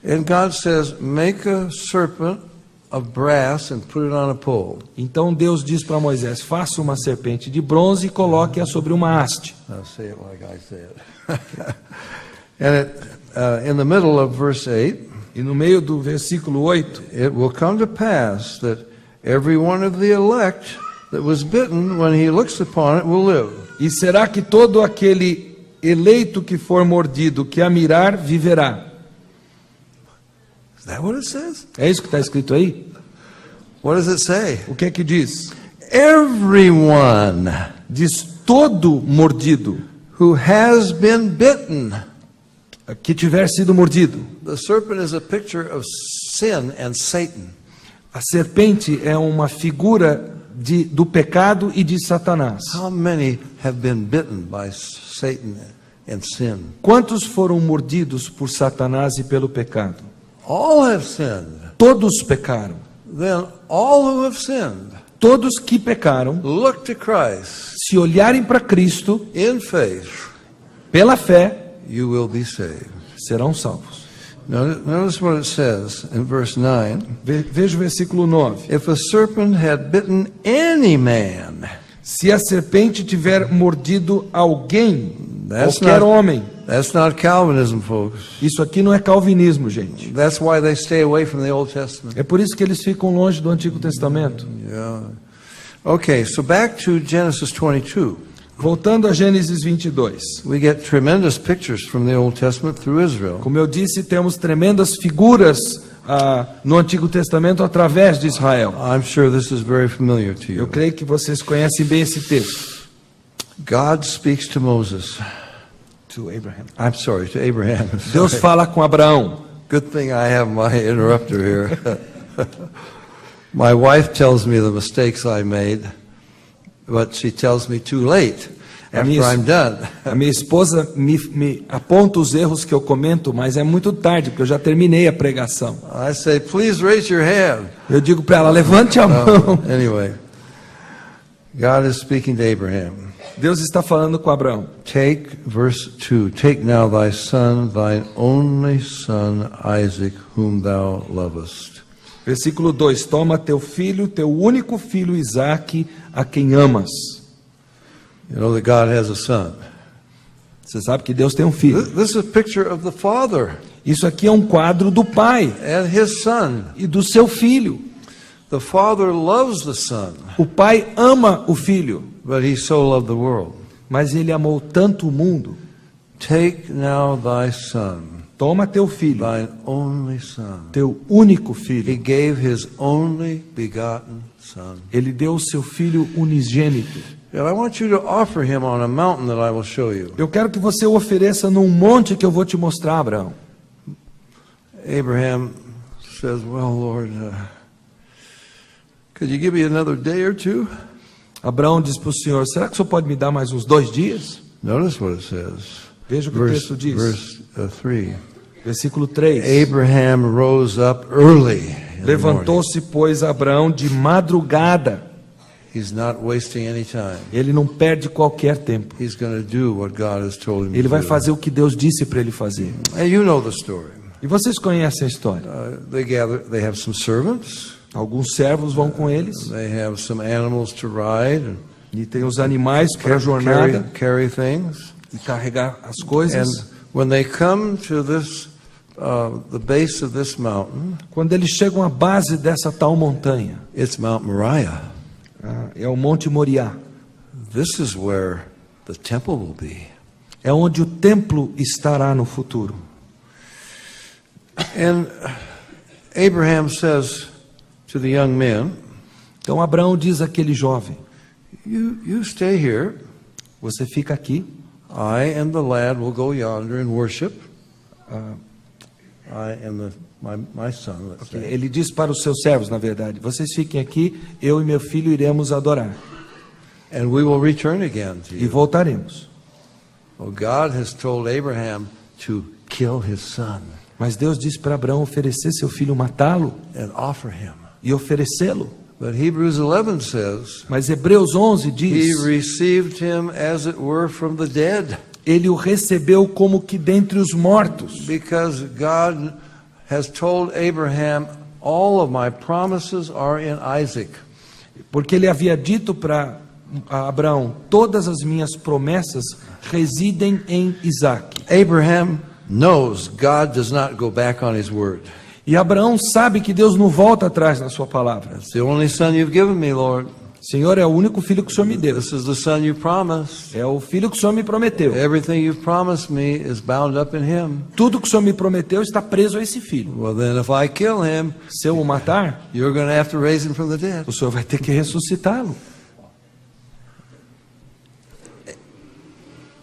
[SPEAKER 1] And God says, make a serpent of brass and put it on a pole.
[SPEAKER 2] Então Deus diz para Moisés, faça uma serpente de bronze e coloque-a sobre uma haste.
[SPEAKER 1] Now say it like I say it. And in the middle of verse 8,
[SPEAKER 2] E no meio do versículo 8,
[SPEAKER 1] it will come to pass that every one of the elect that was bitten, when he looks upon it, will live.
[SPEAKER 2] e será que todo aquele eleito que for mordido, que a mirar, viverá.
[SPEAKER 1] Is that what it says?
[SPEAKER 2] É isso que está escrito aí?
[SPEAKER 1] What does it say?
[SPEAKER 2] O que é que diz?
[SPEAKER 1] Everyone
[SPEAKER 2] Diz todo mordido,
[SPEAKER 1] who has been bitten.
[SPEAKER 2] que tiver sido mordido.
[SPEAKER 1] The serpent is a picture of sin and Satan.
[SPEAKER 2] A serpente é uma figura do pecado e de Satanás.
[SPEAKER 1] How many have been bitten by Satan and sin?
[SPEAKER 2] Quantos foram mordidos por Satanás e pelo pecado?
[SPEAKER 1] All have sinned.
[SPEAKER 2] Todos pecaram.
[SPEAKER 1] Then all who have sinned
[SPEAKER 2] Todos que pecaram,
[SPEAKER 1] look to Christ
[SPEAKER 2] se olharem para Cristo,
[SPEAKER 1] in faith,
[SPEAKER 2] pela fé,
[SPEAKER 1] you will be saved.
[SPEAKER 2] serão salvos.
[SPEAKER 1] Notice what it says in verse 9.
[SPEAKER 2] Veja o versículo 9.
[SPEAKER 1] If a serpent had bitten any man,
[SPEAKER 2] Se a serpente tiver mordido alguém,
[SPEAKER 1] That's
[SPEAKER 2] qualquer
[SPEAKER 1] not-
[SPEAKER 2] homem,
[SPEAKER 1] that's not Calvinism, folks.
[SPEAKER 2] isso aqui não é calvinismo, gente.
[SPEAKER 1] That's why they stay away from the Old Testament.
[SPEAKER 2] É por isso que eles ficam longe do Antigo Testamento.
[SPEAKER 1] Yeah. Okay, so back to Genesis 22.
[SPEAKER 2] Voltando a Gênesis 22.
[SPEAKER 1] We get tremendous pictures from the Old Testament through Israel.
[SPEAKER 2] Como eu disse, temos tremendas figuras no Antigo Testamento através de Israel.
[SPEAKER 1] I'm sure this is very familiar to
[SPEAKER 2] Eu
[SPEAKER 1] you.
[SPEAKER 2] creio que vocês conhecem bem esse texto.
[SPEAKER 1] God speaks to Moses.
[SPEAKER 2] To Abraham.
[SPEAKER 1] I'm sorry, to Abraham.
[SPEAKER 2] Deus
[SPEAKER 1] Sorry.
[SPEAKER 2] fala com Abraão.
[SPEAKER 1] Good thing I have my interrupter here. My wife tells me the mistakes I made, but she tells me too late after
[SPEAKER 2] Yes.
[SPEAKER 1] I'm done.
[SPEAKER 2] A minha esposa me aponta os erros que eu comento, mas é muito tarde, porque eu já terminei a pregação.
[SPEAKER 1] I say, please raise your hand.
[SPEAKER 2] Eu digo para ela, levante a mão.
[SPEAKER 1] Anyway, God is speaking to Abraham.
[SPEAKER 2] Deus está falando com Abraão.
[SPEAKER 1] Take, verse 2, take now thy son, thine only son, Isaac, whom thou lovest.
[SPEAKER 2] Versículo 2: Toma teu filho, teu único filho Isaque, a quem amas.
[SPEAKER 1] You know that God has a son.
[SPEAKER 2] Você sabe que Deus tem um filho.
[SPEAKER 1] This is a picture of the father
[SPEAKER 2] Isso aqui é um quadro do pai
[SPEAKER 1] and his son.
[SPEAKER 2] e do seu filho.
[SPEAKER 1] The father loves the son,
[SPEAKER 2] O pai ama o filho,
[SPEAKER 1] but he so loved the world.
[SPEAKER 2] mas ele amou tanto o mundo.
[SPEAKER 1] Take now thy son,
[SPEAKER 2] Toma teu filho,
[SPEAKER 1] thine only son.
[SPEAKER 2] teu único
[SPEAKER 1] He
[SPEAKER 2] filho.
[SPEAKER 1] gave his only begotten son.
[SPEAKER 2] Ele deu o seu filho unigênito.
[SPEAKER 1] And I want you to offer him on a mountain that I will show you.
[SPEAKER 2] Eu quero que você o ofereça num monte que eu vou te mostrar, Abraão.
[SPEAKER 1] Abraham says, well, Lord, could you give me another day or two?
[SPEAKER 2] Abraão diz para o Senhor, será que o Senhor pode me dar mais uns 2 dias?
[SPEAKER 1] Notice what it says.
[SPEAKER 2] Veja o que o
[SPEAKER 1] Verse,
[SPEAKER 2] texto diz.
[SPEAKER 1] verse 3.
[SPEAKER 2] Versículo 3.
[SPEAKER 1] Abraham rose up early in the morning.
[SPEAKER 2] Levantou-se, pois, Abraão de madrugada.
[SPEAKER 1] He's not wasting any time.
[SPEAKER 2] Ele não perde qualquer tempo.
[SPEAKER 1] He's going to do what God has told him
[SPEAKER 2] Ele
[SPEAKER 1] to
[SPEAKER 2] vai
[SPEAKER 1] do.
[SPEAKER 2] fazer o que Deus disse para ele fazer.
[SPEAKER 1] And you know the story.
[SPEAKER 2] E vocês conhecem a história.
[SPEAKER 1] They have some servants.
[SPEAKER 2] Alguns servos vão com eles
[SPEAKER 1] They have some animals to ride and
[SPEAKER 2] e tem os animais para a jornada
[SPEAKER 1] carry things.
[SPEAKER 2] e carregar as coisas.
[SPEAKER 1] And when they come to this, the base of this mountain,
[SPEAKER 2] Quando eles chegam à base dessa tal montanha,
[SPEAKER 1] it's Mount Moriah.
[SPEAKER 2] é o Monte Moriá.
[SPEAKER 1] This is where the temple will be.
[SPEAKER 2] É onde o templo estará no futuro.
[SPEAKER 1] And Abraham says to the young men,
[SPEAKER 2] Então Abraão diz àquele jovem,
[SPEAKER 1] you stay here.
[SPEAKER 2] você fica aqui,
[SPEAKER 1] I and the lad will go yonder and worship. I and my son, let's say.
[SPEAKER 2] ele diz para os seus servos, na verdade, vocês fiquem aqui, eu e meu filho iremos adorar
[SPEAKER 1] And we will return again to
[SPEAKER 2] e
[SPEAKER 1] you.
[SPEAKER 2] voltaremos.
[SPEAKER 1] Well, God has told Abraham to kill his son
[SPEAKER 2] Mas Deus disse para Abraão oferecer seu filho, matá-lo
[SPEAKER 1] and offer him.
[SPEAKER 2] e oferecê-lo.
[SPEAKER 1] But Hebrews 11 says,
[SPEAKER 2] Mas Hebreus 11
[SPEAKER 1] he
[SPEAKER 2] diz,
[SPEAKER 1] received him as it were from the dead,
[SPEAKER 2] ele o recebeu como que dentre os mortos.
[SPEAKER 1] because God has told Abraham, all of my promises are in Isaac.
[SPEAKER 2] Porque ele havia dito para Abraão, todas as minhas promessas residem em Isaque.
[SPEAKER 1] Abraham knows God does not go back on his word.
[SPEAKER 2] E Abraão sabe que Deus não volta atrás na sua palavra.
[SPEAKER 1] It's the only son you've given me, Lord.
[SPEAKER 2] Senhor, é o único filho que o Senhor me deu.
[SPEAKER 1] This is the son you promised.
[SPEAKER 2] É o filho que o Senhor me prometeu.
[SPEAKER 1] Everything you've promised me is bound up in him.
[SPEAKER 2] Tudo que o Senhor me prometeu está preso a esse filho.
[SPEAKER 1] Well, then if I kill him,
[SPEAKER 2] Se eu o matar,
[SPEAKER 1] you're going to have to raise him from the dead.
[SPEAKER 2] o Senhor vai ter que ressuscitá-lo.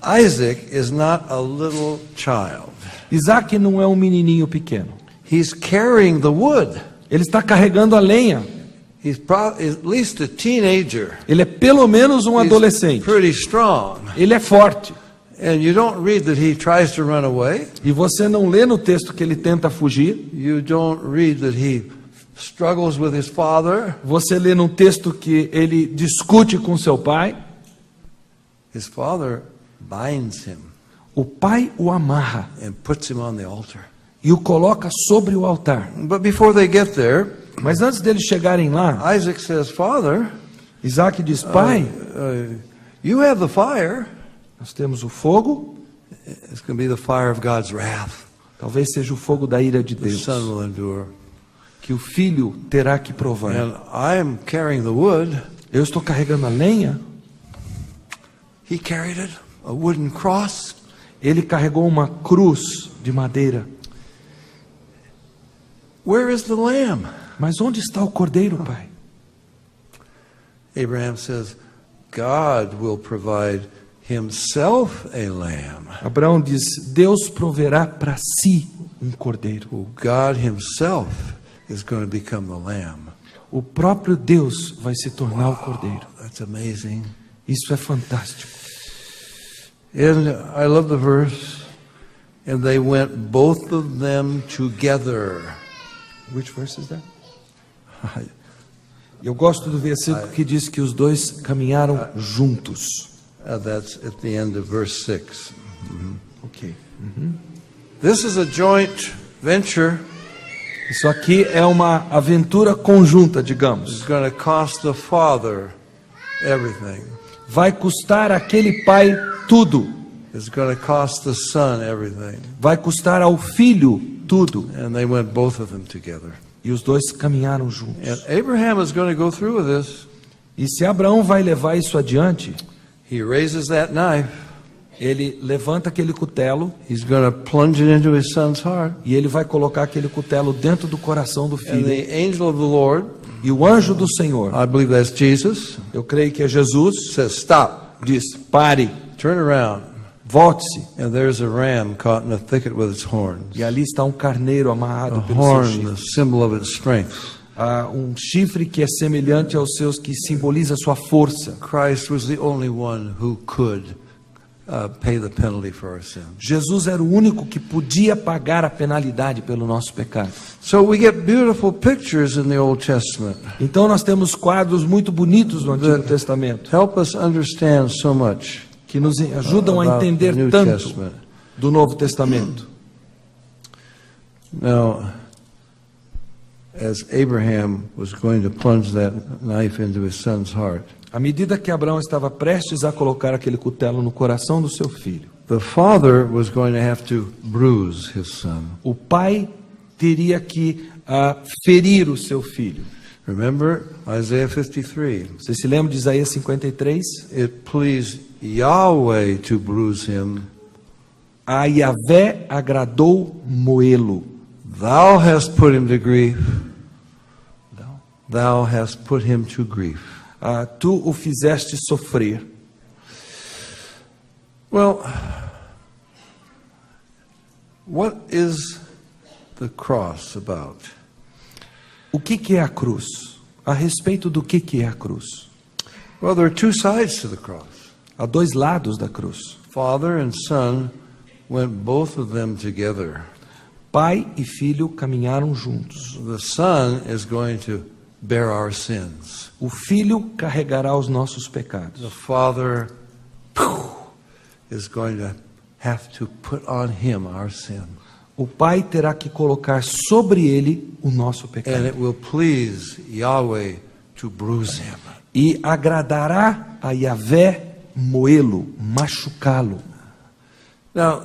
[SPEAKER 1] Isaac is not a little child.
[SPEAKER 2] Isaque não é um menininho pequeno.
[SPEAKER 1] He's carrying the wood.
[SPEAKER 2] Ele está carregando a lenha.
[SPEAKER 1] He's at least a teenager.
[SPEAKER 2] Ele é pelo menos um
[SPEAKER 1] He's
[SPEAKER 2] adolescente.
[SPEAKER 1] pretty strong.
[SPEAKER 2] Ele é forte.
[SPEAKER 1] And you don't read that he tries to run away.
[SPEAKER 2] E você não lê no texto que ele tenta fugir.
[SPEAKER 1] You don't read that he struggles with his father.
[SPEAKER 2] Você lê num texto que ele discute com seu pai.
[SPEAKER 1] His father binds him
[SPEAKER 2] O pai o amarra
[SPEAKER 1] and puts him on the altar.
[SPEAKER 2] e o coloca sobre o altar.
[SPEAKER 1] But before they get there,
[SPEAKER 2] Mas antes deles chegarem lá,
[SPEAKER 1] Isaac says, Father,
[SPEAKER 2] Isaac diz: Pai,
[SPEAKER 1] you have the fire.
[SPEAKER 2] nós temos o fogo,
[SPEAKER 1] It's going to be the fire of God's wrath.
[SPEAKER 2] talvez seja o fogo da ira de
[SPEAKER 1] The
[SPEAKER 2] Deus,
[SPEAKER 1] son will endure.
[SPEAKER 2] que o filho terá que provar.
[SPEAKER 1] And I am carrying the wood.
[SPEAKER 2] Eu estou carregando a lenha,
[SPEAKER 1] He carried it, a wooden cross.
[SPEAKER 2] ele carregou uma cruz de madeira.
[SPEAKER 1] Where is the lamb?
[SPEAKER 2] Mas onde está o cordeiro, pai?
[SPEAKER 1] Abraham says, God will provide himself a lamb.
[SPEAKER 2] Abraão diz: Deus proverá para si um cordeiro.
[SPEAKER 1] God himself is going to become the lamb.
[SPEAKER 2] O próprio Deus vai se tornar o cordeiro.
[SPEAKER 1] That's amazing.
[SPEAKER 2] Isso é fantástico.
[SPEAKER 1] And I love the verse. And they went both of them together.
[SPEAKER 2] Which verse is that? Eu gosto do versículo que diz que os dois caminharam juntos.
[SPEAKER 1] That's at the end of verse 6.
[SPEAKER 2] Ok.
[SPEAKER 1] This is a joint venture.
[SPEAKER 2] Isso aqui é uma aventura conjunta, digamos.
[SPEAKER 1] It's going to cost the father everything.
[SPEAKER 2] Vai custar àquele pai tudo.
[SPEAKER 1] It's going to cost the son everything.
[SPEAKER 2] Vai custar ao filho tudo.
[SPEAKER 1] And they went both of them together.
[SPEAKER 2] E os dois caminharam juntos.
[SPEAKER 1] And Abraham is going to go through with this.
[SPEAKER 2] E se Abraão vai levar isso adiante,
[SPEAKER 1] He raises that knife.
[SPEAKER 2] ele levanta aquele cutelo
[SPEAKER 1] He's going to plunge it into his son's heart.
[SPEAKER 2] e ele vai colocar aquele cutelo dentro do coração do
[SPEAKER 1] And
[SPEAKER 2] filho.
[SPEAKER 1] the angel of the Lord,
[SPEAKER 2] E o anjo do Senhor,
[SPEAKER 1] I believe that's Jesus,
[SPEAKER 2] eu creio que é Jesus,
[SPEAKER 1] says, stop,
[SPEAKER 2] diz: pare,
[SPEAKER 1] turn around.
[SPEAKER 2] volte-se.
[SPEAKER 1] And there's a ram caught in a thicket with its horns.
[SPEAKER 2] E ali está um carneiro
[SPEAKER 1] A
[SPEAKER 2] amarrado pelo seu
[SPEAKER 1] horn,
[SPEAKER 2] chifre.
[SPEAKER 1] the symbol of its strength.
[SPEAKER 2] Um chifre que é semelhante aos seus, que simboliza a sua força.
[SPEAKER 1] Christ was the only one who could pay the penalty for our sins.
[SPEAKER 2] Jesus era o único que podia pagar a penalidade pelo nosso pecado.
[SPEAKER 1] So we get beautiful pictures in the Old Testament.
[SPEAKER 2] Então nós temos quadros muito bonitos no Antigo Testamento
[SPEAKER 1] Help us understand so much
[SPEAKER 2] que nos ajudam a
[SPEAKER 1] about the
[SPEAKER 2] entender
[SPEAKER 1] New
[SPEAKER 2] tanto
[SPEAKER 1] Testament.
[SPEAKER 2] do Novo Testamento.
[SPEAKER 1] Now, as Abraham was going to plunge that knife into his son's heart,
[SPEAKER 2] À medida que Abraão estava prestes a colocar aquele cutelo no coração do seu filho,
[SPEAKER 1] the father was going to have to bruise his son.
[SPEAKER 2] o pai teria que ferir o seu filho.
[SPEAKER 1] Remember Isaiah 53.
[SPEAKER 2] Você se lembra de Isaías 53?
[SPEAKER 1] It pleased Yahweh to bruise him.
[SPEAKER 2] A Yahvé agradou moê-lo.
[SPEAKER 1] Thou hast put him to grief. Thou hast put him to grief.
[SPEAKER 2] Tu o fizeste sofrer.
[SPEAKER 1] Well, what is the cross about?
[SPEAKER 2] O que é a cruz? A respeito do que é a cruz?
[SPEAKER 1] Well, there are two sides to the cross.
[SPEAKER 2] Há dois lados da cruz.
[SPEAKER 1] Father and son went both of them together.
[SPEAKER 2] Pai e filho caminharam juntos.
[SPEAKER 1] The son is going to bear our sins.
[SPEAKER 2] O filho carregará os nossos pecados.
[SPEAKER 1] The father is going to have to put on him our sin.
[SPEAKER 2] O pai terá que colocar sobre ele o nosso
[SPEAKER 1] And
[SPEAKER 2] pecado.
[SPEAKER 1] it will please Yahweh to bruise him.
[SPEAKER 2] E agradará a Yahvé moê-lo, machucá-lo.
[SPEAKER 1] Now,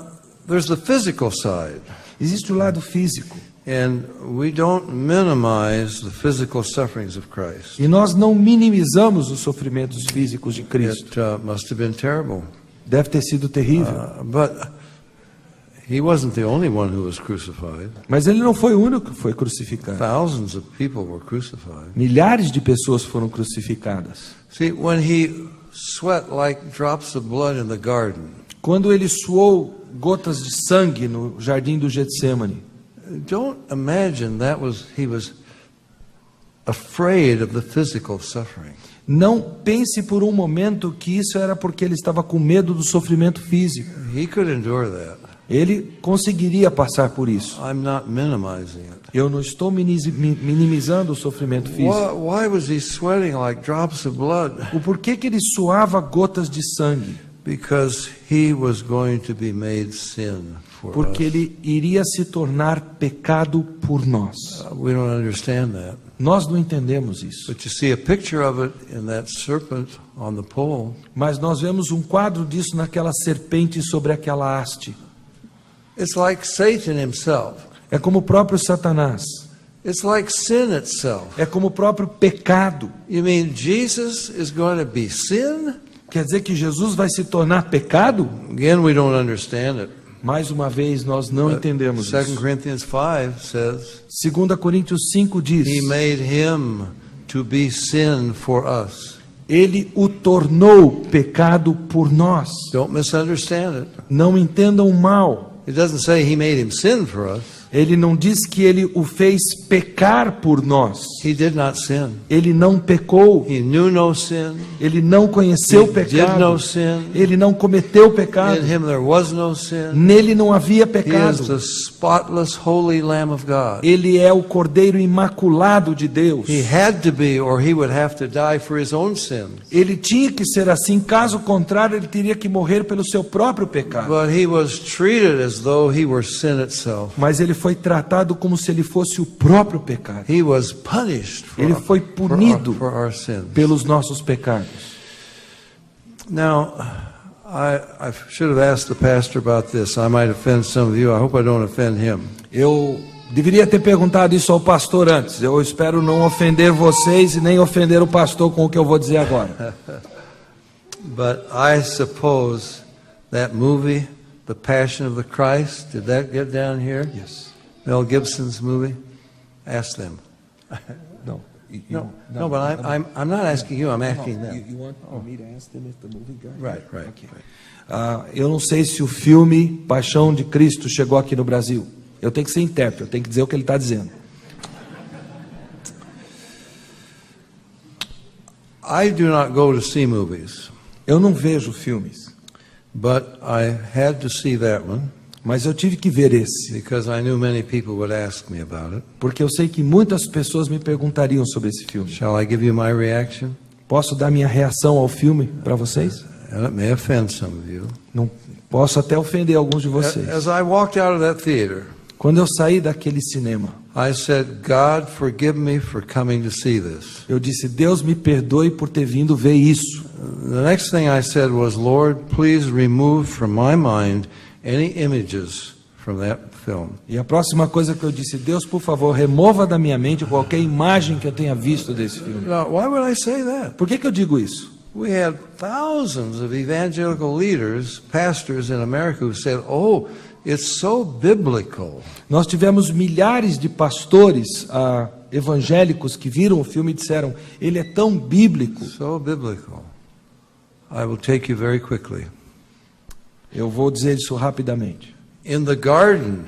[SPEAKER 1] there's the physical side.
[SPEAKER 2] Existe o lado físico.
[SPEAKER 1] And we don't minimize the physical sufferings of Christ.
[SPEAKER 2] E nós não minimizamos os sofrimentos físicos de Cristo.
[SPEAKER 1] It must have been terrible.
[SPEAKER 2] Deve ter sido terrível.
[SPEAKER 1] But he wasn't the only one who was crucified.
[SPEAKER 2] Mas ele não foi o único que foi crucificado.
[SPEAKER 1] Thousands of people were crucified.
[SPEAKER 2] Milhares de pessoas foram crucificadas.
[SPEAKER 1] See, when he sweat like drops of blood in the garden,
[SPEAKER 2] Quando ele suou gotas de sangue no jardim do Getsêmani,
[SPEAKER 1] don't imagine he was afraid of the physical suffering.
[SPEAKER 2] não pense por um momento que isso era porque ele estava com medo do sofrimento físico.
[SPEAKER 1] He could endure that.
[SPEAKER 2] Ele conseguiria passar por isso.
[SPEAKER 1] I'm not minimizing it.
[SPEAKER 2] Eu não estou minimizando o sofrimento físico.
[SPEAKER 1] Why was he sweating like drops of blood?
[SPEAKER 2] O porquê que ele suava gotas de sangue?
[SPEAKER 1] Because he was going to be made sin for
[SPEAKER 2] Porque
[SPEAKER 1] us.
[SPEAKER 2] ele iria se tornar pecado por nós.
[SPEAKER 1] We don't understand that.
[SPEAKER 2] Nós não entendemos isso.
[SPEAKER 1] But you see a picture of it in that serpent on the pole.
[SPEAKER 2] Mas nós vemos um quadro disso naquela serpente sobre aquela haste.
[SPEAKER 1] It's like Satan himself.
[SPEAKER 2] É como o próprio Satanás.
[SPEAKER 1] It's like sin itself.
[SPEAKER 2] É como o próprio pecado.
[SPEAKER 1] You mean Jesus is going to be sin?
[SPEAKER 2] Quer dizer que Jesus vai se tornar pecado?
[SPEAKER 1] Again, we don't understand it.
[SPEAKER 2] Mais uma vez, nós não entendemos
[SPEAKER 1] 2
[SPEAKER 2] isso.
[SPEAKER 1] Corinthians 5 says,
[SPEAKER 2] 2 Coríntios 5 diz:
[SPEAKER 1] He made him to be sin for us.
[SPEAKER 2] Ele o tornou pecado por nós.
[SPEAKER 1] Don't misunderstand it.
[SPEAKER 2] Não entendam mal.
[SPEAKER 1] It doesn't say he made him sin for us.
[SPEAKER 2] Ele não diz que ele o fez pecar por nós.
[SPEAKER 1] He did not sin.
[SPEAKER 2] Ele não pecou.
[SPEAKER 1] He knew no sin.
[SPEAKER 2] Ele não conheceu o
[SPEAKER 1] He did
[SPEAKER 2] pecado.
[SPEAKER 1] no sin.
[SPEAKER 2] Ele não cometeu pecado.
[SPEAKER 1] In him there was no sin.
[SPEAKER 2] Nele não havia
[SPEAKER 1] He is
[SPEAKER 2] pecado.
[SPEAKER 1] the spotless, holy Lamb of God.
[SPEAKER 2] Ele é o Cordeiro imaculado de Deus.
[SPEAKER 1] He had to be, or he would have to die for his own sins.
[SPEAKER 2] Ele tinha que ser assim, caso contrário, ele teria que morrer pelo seu próprio pecado.
[SPEAKER 1] But he was treated as though he were sin itself.
[SPEAKER 2] Mas ele foi tratado como se ele fosse o próprio pecado.
[SPEAKER 1] He was punished
[SPEAKER 2] Ele foi punido
[SPEAKER 1] for our sins.
[SPEAKER 2] pelos nossos pecados.
[SPEAKER 1] Now, I should have asked the pastor about this. I might offend some of you. I hope I don't offend him.
[SPEAKER 2] Eu deveria ter perguntado isso ao pastor antes. Eu espero não ofender vocês e nem ofender o pastor com o que eu vou dizer agora.
[SPEAKER 1] But I suppose that movie, The Passion of the Christ, did that get down here?
[SPEAKER 2] Yes.
[SPEAKER 1] Mel Gibson's movie? Ask them.
[SPEAKER 2] No.
[SPEAKER 1] No, but I'm not asking you, I'm asking them.
[SPEAKER 2] You want me to ask them if the movie got
[SPEAKER 1] Right.
[SPEAKER 2] Eu não sei se o filme Paixão de Cristo chegou aqui no Brasil. Eu tenho que ser intérprete, eu tenho que dizer o que ele está dizendo.
[SPEAKER 1] I do not go to see movies,
[SPEAKER 2] Eu não vejo filmes,
[SPEAKER 1] but I had to see that one
[SPEAKER 2] mas eu tive que ver esse,
[SPEAKER 1] because I knew many people would ask me about it.
[SPEAKER 2] porque eu sei que muitas pessoas me perguntariam sobre esse filme.
[SPEAKER 1] Shall I give you my reaction?
[SPEAKER 2] Posso dar minha reação ao filme para vocês?
[SPEAKER 1] And it may offend some of you.
[SPEAKER 2] Não posso até ofender alguns de vocês.
[SPEAKER 1] As I walked out of that theater,
[SPEAKER 2] Quando eu saí daquele cinema,
[SPEAKER 1] I said, God, forgive me for coming to see this.
[SPEAKER 2] eu disse: Deus me perdoe por ter vindo ver isso.
[SPEAKER 1] The next thing I said was, Lord, please remove from my mind any images from that film.
[SPEAKER 2] E a próxima coisa que eu disse: Deus, por favor, remova da minha mente qualquer imagem que eu tenha visto desse filme.
[SPEAKER 1] Now, why would I say that?
[SPEAKER 2] Por que eu digo isso?
[SPEAKER 1] We had thousands of evangelical leaders, pastors in America who said, oh, it's so biblical.
[SPEAKER 2] Nós tivemos milhares de pastores evangélicos que viram o filme e disseram: ele é tão bíblico.
[SPEAKER 1] So biblical. I will take you very quickly.
[SPEAKER 2] Eu vou dizer isso rapidamente.
[SPEAKER 1] In the garden,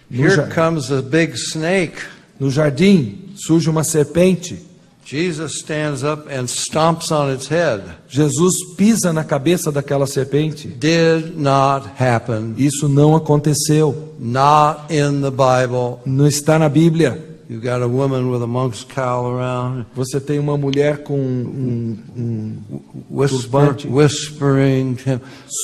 [SPEAKER 2] No
[SPEAKER 1] here
[SPEAKER 2] jardim.
[SPEAKER 1] comes a big snake.
[SPEAKER 2] No jardim surge uma serpente.
[SPEAKER 1] Jesus stands up and stomps on its head.
[SPEAKER 2] Jesus pisa na cabeça daquela serpente.
[SPEAKER 1] Did not happen.
[SPEAKER 2] Isso não aconteceu.
[SPEAKER 1] Not in the Bible.
[SPEAKER 2] Não está na Bíblia.
[SPEAKER 1] You've got a woman with a monk's cowl around,
[SPEAKER 2] Você tem uma mulher com turbante.
[SPEAKER 1] whispering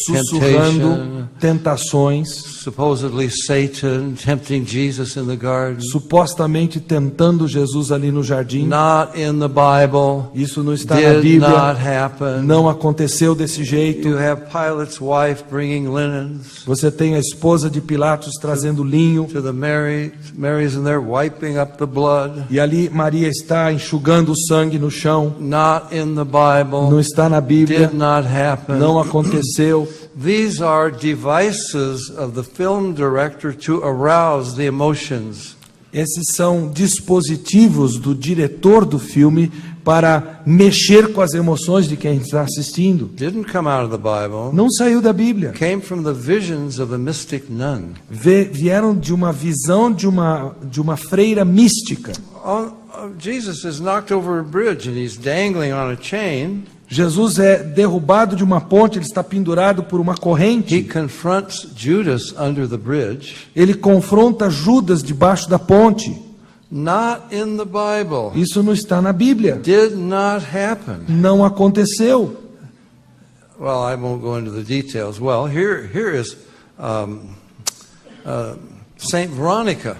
[SPEAKER 2] sussurrando
[SPEAKER 1] temptation.
[SPEAKER 2] tentações,
[SPEAKER 1] Supposedly Satan tempting Jesus in the garden.
[SPEAKER 2] supostamente tentando Jesus ali no jardim.
[SPEAKER 1] Not in the Bible.
[SPEAKER 2] Isso não está na
[SPEAKER 1] Did not
[SPEAKER 2] Bíblia.
[SPEAKER 1] happen.
[SPEAKER 2] Não aconteceu desse jeito.
[SPEAKER 1] You have Pilate's wife bringing linens
[SPEAKER 2] Você tem a esposa de Pilatos trazendo linho.
[SPEAKER 1] to the Marys, and they're wiping up the blood.
[SPEAKER 2] E ali Maria está enxugando o sangue no chão.
[SPEAKER 1] Not in the Bible.
[SPEAKER 2] Não está na Bíblia.
[SPEAKER 1] Did not happen.
[SPEAKER 2] Não aconteceu.
[SPEAKER 1] These are devices of the film director to arouse the emotions.
[SPEAKER 2] Esses são dispositivos do diretor do filme para mexer com as emoções de quem está assistindo.
[SPEAKER 1] Didn't come out of the Bible.
[SPEAKER 2] Não saiu da Bíblia.
[SPEAKER 1] Came from the visions of a mystic nun.
[SPEAKER 2] Vieram de uma visão de uma freira mística.
[SPEAKER 1] Jesus is knocked over a bridge and he's dangling on a chain.
[SPEAKER 2] Jesus é derrubado de uma ponte, ele está pendurado por uma
[SPEAKER 1] He
[SPEAKER 2] corrente.
[SPEAKER 1] confronts Judas under the bridge.
[SPEAKER 2] Ele confronta Judas debaixo da ponte.
[SPEAKER 1] Not in the Bible.
[SPEAKER 2] Isso não está na Bíblia.
[SPEAKER 1] Did not happen.
[SPEAKER 2] Não aconteceu.
[SPEAKER 1] Well, I won't go into the details. Well, here is Saint Veronica.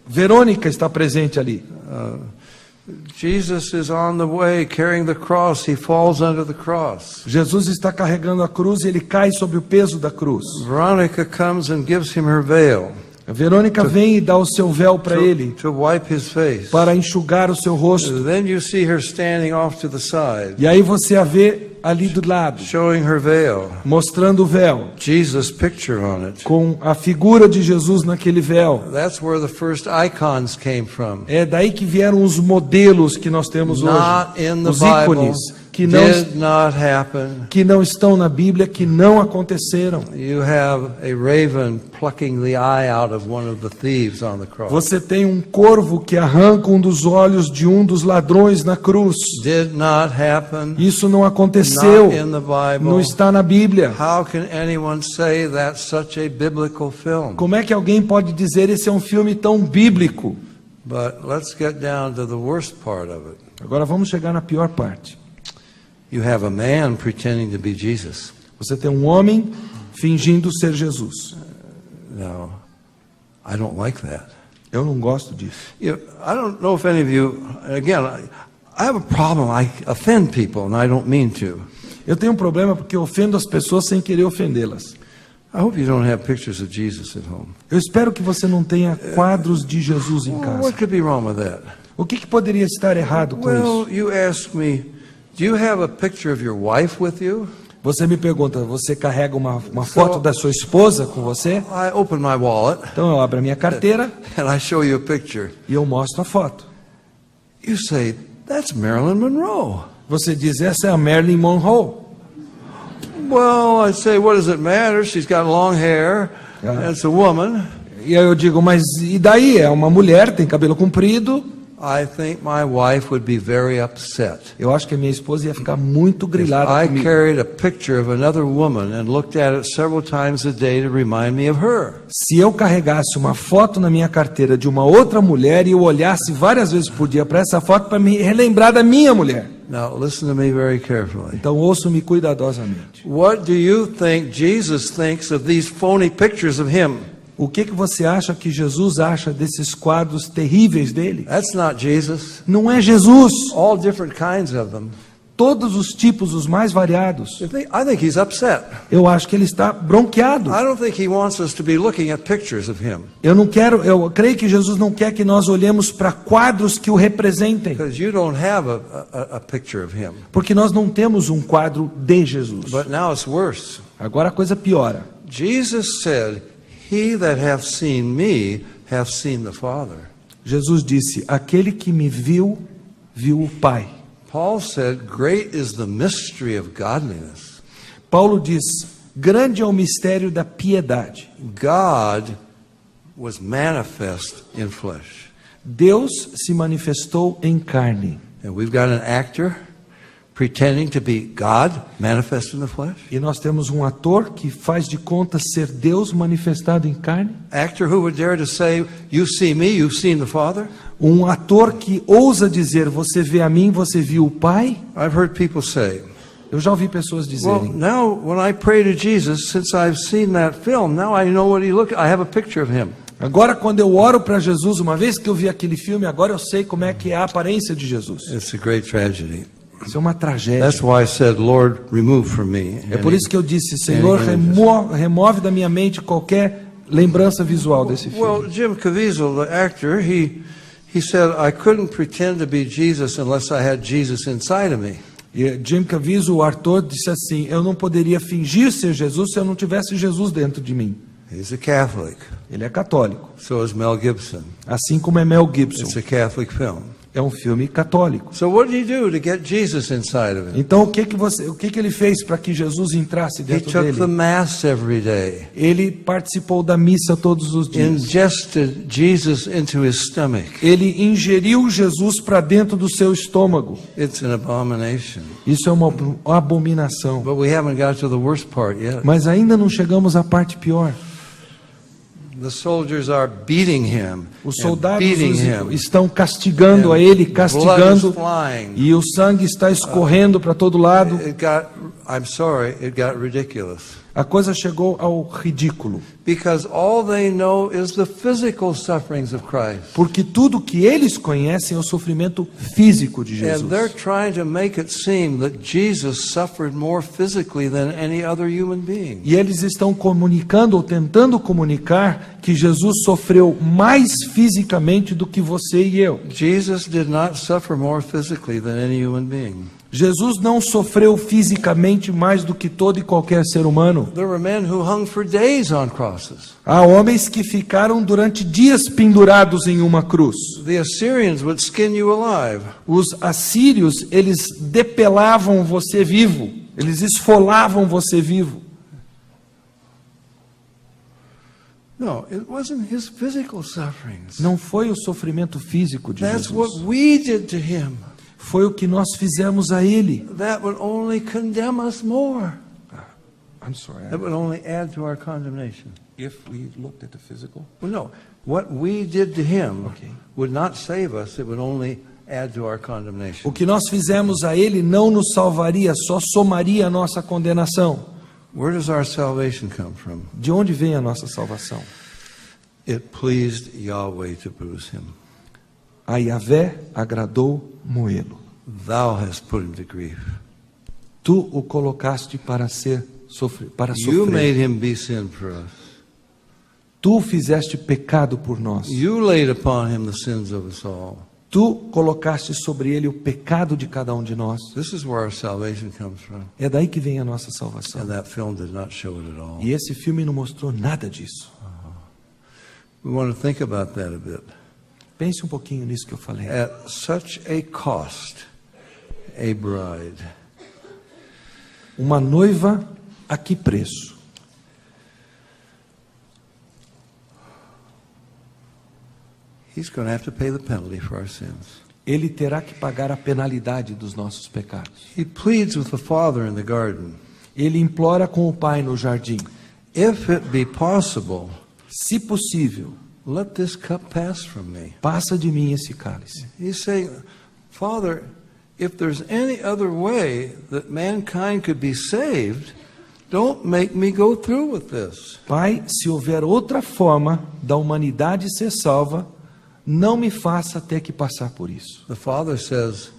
[SPEAKER 2] Verônica está presente ali.
[SPEAKER 1] Jesus is on the way carrying the cross. He falls under the cross.
[SPEAKER 2] Jesus está carregando a cruz e ele cai sobre o peso da cruz.
[SPEAKER 1] Veronica comes and gives him her veil
[SPEAKER 2] A Verônica vem e dá o seu véu para ele,
[SPEAKER 1] to wipe his face.
[SPEAKER 2] para enxugar o seu rosto.
[SPEAKER 1] Then you see her standing off to the side,
[SPEAKER 2] E aí você a vê ali do lado,
[SPEAKER 1] showing her veil.
[SPEAKER 2] mostrando o véu,
[SPEAKER 1] Jesus' picture on it.
[SPEAKER 2] com a figura de Jesus naquele véu.
[SPEAKER 1] That's where the first icons came from.
[SPEAKER 2] É daí que vieram os modelos que nós temos
[SPEAKER 1] Not
[SPEAKER 2] hoje,
[SPEAKER 1] in the
[SPEAKER 2] os
[SPEAKER 1] Bible.
[SPEAKER 2] ícones
[SPEAKER 1] Did not happen.
[SPEAKER 2] que não estão na Bíblia, que não aconteceram.
[SPEAKER 1] You have a raven plucking the eye out of one of the thieves on the cross.
[SPEAKER 2] Você tem um corvo que arranca um dos olhos de um dos ladrões na cruz.
[SPEAKER 1] Did not happen.
[SPEAKER 2] Isso não aconteceu,
[SPEAKER 1] Not in the Bible.
[SPEAKER 2] não está na Bíblia.
[SPEAKER 1] How can anyone say that's such a biblical film?
[SPEAKER 2] Como é que alguém pode dizer esse é um filme tão bíblico?
[SPEAKER 1] But let's get down to the worst part of it.
[SPEAKER 2] Agora vamos chegar na pior parte.
[SPEAKER 1] You have a man pretending to be Jesus.
[SPEAKER 2] Você tem um homem fingindo ser Jesus.
[SPEAKER 1] Now, I don't like that.
[SPEAKER 2] Eu não gosto disso.
[SPEAKER 1] I don't know if any of you, again, I have a problem. I offend people, and I don't mean to.
[SPEAKER 2] Eu tenho um problema porque eu ofendo as pessoas sem querer ofendê-las.
[SPEAKER 1] I hope you don't have pictures of Jesus at home.
[SPEAKER 2] Eu espero que você não tenha quadros de Jesus em
[SPEAKER 1] Well,
[SPEAKER 2] casa.
[SPEAKER 1] what could be wrong with that?
[SPEAKER 2] O que poderia estar errado com
[SPEAKER 1] Well,
[SPEAKER 2] isso?
[SPEAKER 1] you ask me, do you have a picture of your wife with you?
[SPEAKER 2] Você me pergunta, você carrega uma foto da sua esposa com você?
[SPEAKER 1] I open my wallet
[SPEAKER 2] Então eu abro a minha carteira
[SPEAKER 1] and I show you a picture.
[SPEAKER 2] e eu mostro a foto.
[SPEAKER 1] You say, that's Marilyn Monroe.
[SPEAKER 2] Você diz, essa é a Marilyn Monroe.
[SPEAKER 1] Well, I say, what does it matter? She's got long hair.
[SPEAKER 2] Yeah.
[SPEAKER 1] It's a woman.
[SPEAKER 2] E aí eu digo, mas e daí? É uma mulher, tem cabelo comprido.
[SPEAKER 1] I think my wife would be very upset.
[SPEAKER 2] Eu acho que a minha esposa ia ficar muito grilhada
[SPEAKER 1] I
[SPEAKER 2] comigo.
[SPEAKER 1] carried a picture of another woman and looked at it several times a day to remind me of her.
[SPEAKER 2] Se eu carregasse uma foto na minha carteira de uma outra mulher e eu olhasse várias vezes por dia para essa foto para me relembrar da minha mulher.
[SPEAKER 1] Now, listen to me very carefully.
[SPEAKER 2] Então ouço-me cuidadosamente.
[SPEAKER 1] What do you think Jesus thinks of these phony pictures of him?
[SPEAKER 2] O que você acha que Jesus acha desses quadros terríveis dele?
[SPEAKER 1] That's not Jesus.
[SPEAKER 2] Não é Jesus.
[SPEAKER 1] All different kinds of them.
[SPEAKER 2] Todos os tipos, os mais variados.
[SPEAKER 1] I think he's upset.
[SPEAKER 2] Eu acho que ele está bronqueado.
[SPEAKER 1] I don't think he wants us to be looking at pictures of him.
[SPEAKER 2] Eu creio que Jesus não quer que nós olhemos para quadros que o representem.
[SPEAKER 1] Because you don't have a picture of him.
[SPEAKER 2] Porque nós não temos um quadro de Jesus.
[SPEAKER 1] But now it's worse.
[SPEAKER 2] Agora a coisa piora.
[SPEAKER 1] Jesus said, "He that hath seen me hath seen the Father."
[SPEAKER 2] Jesus disse, aquele que me viu, viu o Pai.
[SPEAKER 1] Paul said, "Great is the mystery of godliness."
[SPEAKER 2] Paulo diz, grande é o mistério da piedade.
[SPEAKER 1] God was manifest in flesh.
[SPEAKER 2] Deus se manifestou em carne.
[SPEAKER 1] And we've got an actor pretending to be God manifest in the flesh.
[SPEAKER 2] E nós temos um ator que faz de conta ser Deus manifestado em carne.
[SPEAKER 1] Actor who would dare to say, "You see me, you've seen the Father."
[SPEAKER 2] Um ator que ousa dizer, você vê a mim, você viu o Pai.
[SPEAKER 1] I've heard people say,
[SPEAKER 2] Eu já ouvi pessoas
[SPEAKER 1] "Well,
[SPEAKER 2] dizerem,
[SPEAKER 1] now when I pray to Jesus, since I've seen that film, now I know what he looked. I have a picture of him."
[SPEAKER 2] agora quando eu oro para Jesus, uma vez que eu vi aquele filme, agora eu sei como é que é a aparência de Jesus.
[SPEAKER 1] It's a great tragedy.
[SPEAKER 2] Isso é uma tragédia.
[SPEAKER 1] That's why I said, "Lord, remove from me."
[SPEAKER 2] É por isso que eu disse, Senhor, remove da minha mente qualquer lembrança visual desse filme.
[SPEAKER 1] Well, Jim Caviezel, the actor, he said, "I couldn't pretend to be Jesus unless I had Jesus inside of me."
[SPEAKER 2] E Jim Caviezel, o ator, disse assim, eu não poderia fingir ser Jesus se eu não tivesse Jesus dentro de mim.
[SPEAKER 1] He's a Catholic.
[SPEAKER 2] Ele é católico,
[SPEAKER 1] So is Mel Gibson.
[SPEAKER 2] assim como é Mel Gibson.
[SPEAKER 1] It's a Catholic film.
[SPEAKER 2] É um filme católico.
[SPEAKER 1] So what did he do to get Jesus inside of him?
[SPEAKER 2] Então o que ele fez para que Jesus entrasse
[SPEAKER 1] He
[SPEAKER 2] dentro
[SPEAKER 1] took the
[SPEAKER 2] dele?
[SPEAKER 1] Mass every day,
[SPEAKER 2] Ele participou da missa todos os dias.
[SPEAKER 1] ingested Jesus into his stomach.
[SPEAKER 2] Ele ingeriu Jesus para dentro do seu estômago.
[SPEAKER 1] It's an abomination.
[SPEAKER 2] Isso é uma abominação.
[SPEAKER 1] But we haven't got to the worst part yet.
[SPEAKER 2] Mas ainda não chegamos à parte pior.
[SPEAKER 1] The soldiers are beating him.
[SPEAKER 2] Os
[SPEAKER 1] and
[SPEAKER 2] soldados
[SPEAKER 1] beating him.
[SPEAKER 2] estão castigando
[SPEAKER 1] And
[SPEAKER 2] a ele,
[SPEAKER 1] blood is
[SPEAKER 2] castigando,
[SPEAKER 1] flying.
[SPEAKER 2] e o sangue está escorrendo para todo lado.
[SPEAKER 1] I'm sorry, it got ridiculous.
[SPEAKER 2] A coisa chegou ao ridículo,
[SPEAKER 1] Because all they know is the physical sufferings of Christ.
[SPEAKER 2] porque tudo que eles conhecem é o sofrimento físico de
[SPEAKER 1] And they're
[SPEAKER 2] Jesus.
[SPEAKER 1] trying to make it seem that Jesus suffered more physically than any other human being.
[SPEAKER 2] E eles estão comunicando ou tentando comunicar que Jesus sofreu mais fisicamente do que você e eu.
[SPEAKER 1] Jesus did not suffer more physically than any human being.
[SPEAKER 2] Jesus não sofreu fisicamente mais do que todo e qualquer ser humano.
[SPEAKER 1] There were men who hung for days on crosses.
[SPEAKER 2] Há homens que ficaram durante dias pendurados em uma cruz.
[SPEAKER 1] The Assyrians would skin you alive.
[SPEAKER 2] Os assírios, eles depelavam você vivo. Eles esfolavam você vivo.
[SPEAKER 1] No, it wasn't his physical sufferings.
[SPEAKER 2] Não foi o sofrimento físico de
[SPEAKER 1] That's what
[SPEAKER 2] Jesus.
[SPEAKER 1] we did to him.
[SPEAKER 2] Foi o que nós fizemos a ele.
[SPEAKER 1] That would only condemn us more.
[SPEAKER 2] I'm sorry.
[SPEAKER 1] That would only add to our condemnation.
[SPEAKER 2] If we looked at the physical.
[SPEAKER 1] Well, no. What we did to him
[SPEAKER 2] Okay.
[SPEAKER 1] would not save us. It would only add to our condemnation.
[SPEAKER 2] O que nós fizemos a ele não nos salvaria, só somaria a nossa condenação.
[SPEAKER 1] Where does our salvation come from?
[SPEAKER 2] De onde vem a nossa salvação?
[SPEAKER 1] It pleased Yahweh to bruise him.
[SPEAKER 2] A Yahvé agradou moê-lo.
[SPEAKER 1] Thou hast put him to grief.
[SPEAKER 2] Tu o colocaste para para
[SPEAKER 1] You made
[SPEAKER 2] sofrer.
[SPEAKER 1] him be sin for us.
[SPEAKER 2] Tu o fizeste pecado por nós.
[SPEAKER 1] You laid upon him the sins of us all.
[SPEAKER 2] Tu colocaste sobre ele o pecado de cada um de nós.
[SPEAKER 1] This is where our salvation comes from.
[SPEAKER 2] É daí que vem a nossa salvação.
[SPEAKER 1] And that film did not show it at all.
[SPEAKER 2] E esse filme não mostrou nada disso.
[SPEAKER 1] We want to think about that a bit.
[SPEAKER 2] Pense um pouquinho nisso que eu falei.
[SPEAKER 1] At such a cost, a bride.
[SPEAKER 2] Uma noiva, a que preço?
[SPEAKER 1] He's going to have to pay the penalty for our sins.
[SPEAKER 2] Ele terá que pagar a penalidade dos nossos pecados.
[SPEAKER 1] He pleads with the Father in the garden.
[SPEAKER 2] Ele implora com o Pai no jardim.
[SPEAKER 1] If it be possible,
[SPEAKER 2] Se possível,
[SPEAKER 1] let this cup pass from me.
[SPEAKER 2] passa de mim esse cálice.
[SPEAKER 1] He's saying, Father, if there's any other way that mankind could be saved, don't make me go through with this.
[SPEAKER 2] Pai, se houver outra forma da humanidade ser salva, não me faça ter que passar por isso.
[SPEAKER 1] The Father says,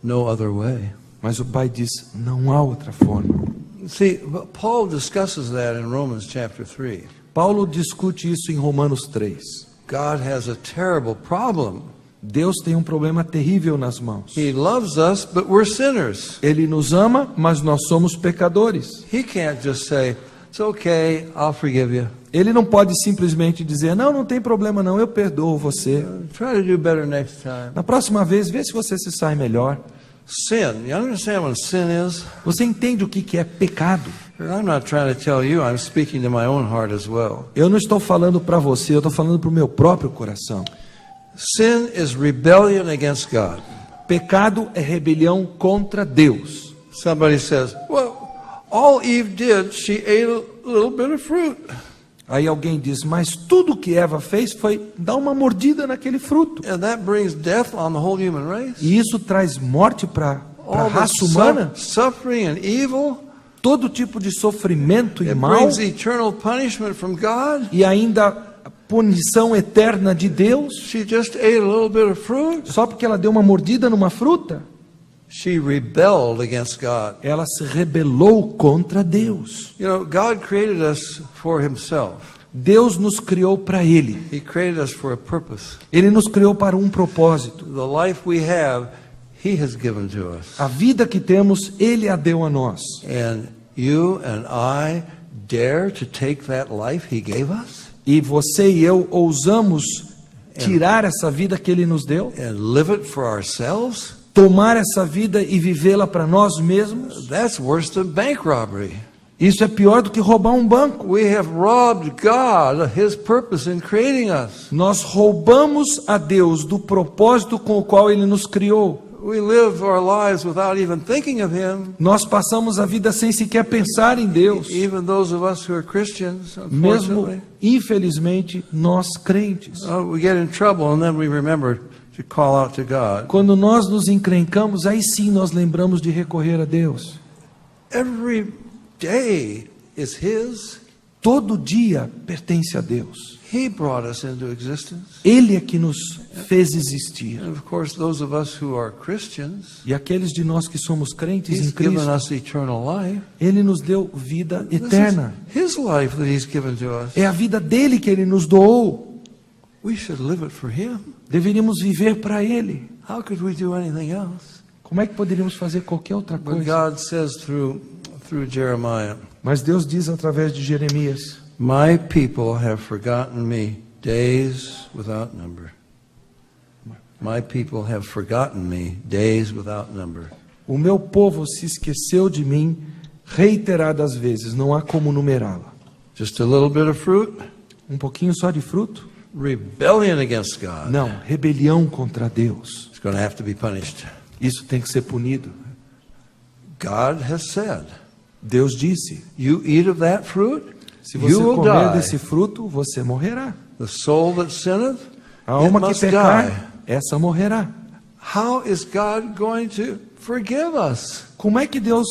[SPEAKER 1] no other way.
[SPEAKER 2] Mas o Pai diz, não há outra forma.
[SPEAKER 1] See, Paul discusses that in Romans chapter 3.
[SPEAKER 2] Paulo discute isso em Romanos 3.
[SPEAKER 1] God has a terrible problem.
[SPEAKER 2] Deus tem um problema terrível nas mãos.
[SPEAKER 1] He loves us, but we're sinners.
[SPEAKER 2] Ele nos ama, mas nós somos pecadores.
[SPEAKER 1] He can't just say, it's okay, I'll forgive you.
[SPEAKER 2] Ele não pode simplesmente dizer, não tem problema não, eu perdoo você.
[SPEAKER 1] Try to do better next time.
[SPEAKER 2] Na próxima vez, vê se você se sai melhor.
[SPEAKER 1] Sin. You understand what sin is?
[SPEAKER 2] Você entende o que é pecado?
[SPEAKER 1] I'm not trying to tell you, I'm speaking to my own heart as well.
[SPEAKER 2] Eu não estou falando para você, eu estou falando para o meu próprio coração.
[SPEAKER 1] Sin is rebellion against God.
[SPEAKER 2] Pecado é rebelião contra Deus.
[SPEAKER 1] Somebody says, well, all Eve did, she ate a little bit of fruit.
[SPEAKER 2] Aí alguém diz, mas tudo que Eva fez foi dar uma mordida naquele fruto.
[SPEAKER 1] And that brings death on the whole human race.
[SPEAKER 2] E isso traz morte para a
[SPEAKER 1] All the
[SPEAKER 2] raça humana.
[SPEAKER 1] suffering and evil.
[SPEAKER 2] Todo tipo de sofrimento e
[SPEAKER 1] It
[SPEAKER 2] mal.
[SPEAKER 1] brings eternal punishment from God.
[SPEAKER 2] E ainda a punição eterna de Deus.
[SPEAKER 1] She just ate a little bit of fruit.
[SPEAKER 2] Só porque ela deu uma mordida numa fruta.
[SPEAKER 1] She rebelled against God.
[SPEAKER 2] Ela se rebelou contra Deus.
[SPEAKER 1] You know, God created us for himself.
[SPEAKER 2] Deus nos criou para Ele.
[SPEAKER 1] He created us for a purpose.
[SPEAKER 2] Ele nos criou para um propósito.
[SPEAKER 1] The life we have, he has given to us.
[SPEAKER 2] A vida que temos, Ele a deu a nós.
[SPEAKER 1] And you and I dare to take that life he gave us?
[SPEAKER 2] E você e eu ousamos tirar essa vida que Ele nos deu,
[SPEAKER 1] and live it for ourselves,
[SPEAKER 2] tomar essa vida e vivê-la para nós mesmos,
[SPEAKER 1] that's worse than bank robbery.
[SPEAKER 2] isso é pior do que roubar um banco.
[SPEAKER 1] We have robbed God of His purpose in creating us.
[SPEAKER 2] Nós roubamos a Deus do propósito com o qual Ele nos criou.
[SPEAKER 1] We live our lives without even thinking of Him.
[SPEAKER 2] Nós passamos a vida sem sequer pensar em Deus.
[SPEAKER 1] Even those of us who are Christians,
[SPEAKER 2] Mesmo,
[SPEAKER 1] unfortunately,
[SPEAKER 2] infelizmente, nós crentes.
[SPEAKER 1] we get in trouble and then we remember to call out to God.
[SPEAKER 2] Quando nós nos encrencamos, aí sim nós lembramos de recorrer a Deus.
[SPEAKER 1] Every day is His.
[SPEAKER 2] Todo dia pertence a Deus.
[SPEAKER 1] He brought us into existence.
[SPEAKER 2] Ele é que nos fez existir.
[SPEAKER 1] And of course, those of us who are Christians,
[SPEAKER 2] E aqueles de nós que somos crentes
[SPEAKER 1] He's
[SPEAKER 2] em Cristo,
[SPEAKER 1] given us eternal life.
[SPEAKER 2] Ele nos deu vida
[SPEAKER 1] This
[SPEAKER 2] eterna.
[SPEAKER 1] is His life that He's given to us.
[SPEAKER 2] É a vida dele que Ele nos doou.
[SPEAKER 1] We should live it for Him.
[SPEAKER 2] Deveríamos viver para Ele.
[SPEAKER 1] How could we do anything else?
[SPEAKER 2] Como é que poderíamos fazer qualquer outra
[SPEAKER 1] But
[SPEAKER 2] coisa?
[SPEAKER 1] God says through Jeremiah,
[SPEAKER 2] Mas Deus diz através de Jeremias:
[SPEAKER 1] my people have forgotten me days without number. My people have forgotten me days without number.
[SPEAKER 2] o meu povo se esqueceu de mim reiteradas vezes, não há como numerá-la.
[SPEAKER 1] Just a little bit of fruit,
[SPEAKER 2] Um pouquinho só de fruto?
[SPEAKER 1] rebellion against God.
[SPEAKER 2] Não, rebelião contra Deus.
[SPEAKER 1] It's going to have to be punished.
[SPEAKER 2] Isso tem que ser punido.
[SPEAKER 1] God has said,
[SPEAKER 2] Deus disse:
[SPEAKER 1] you eat of that fruit,
[SPEAKER 2] se você
[SPEAKER 1] you will
[SPEAKER 2] comer
[SPEAKER 1] die.
[SPEAKER 2] desse fruto, você morrerá.
[SPEAKER 1] The soul that sinneth,
[SPEAKER 2] A
[SPEAKER 1] it
[SPEAKER 2] alma que
[SPEAKER 1] must die.
[SPEAKER 2] pecar, essa morrerá.
[SPEAKER 1] How is God going to forgive us?
[SPEAKER 2] Como é que Deus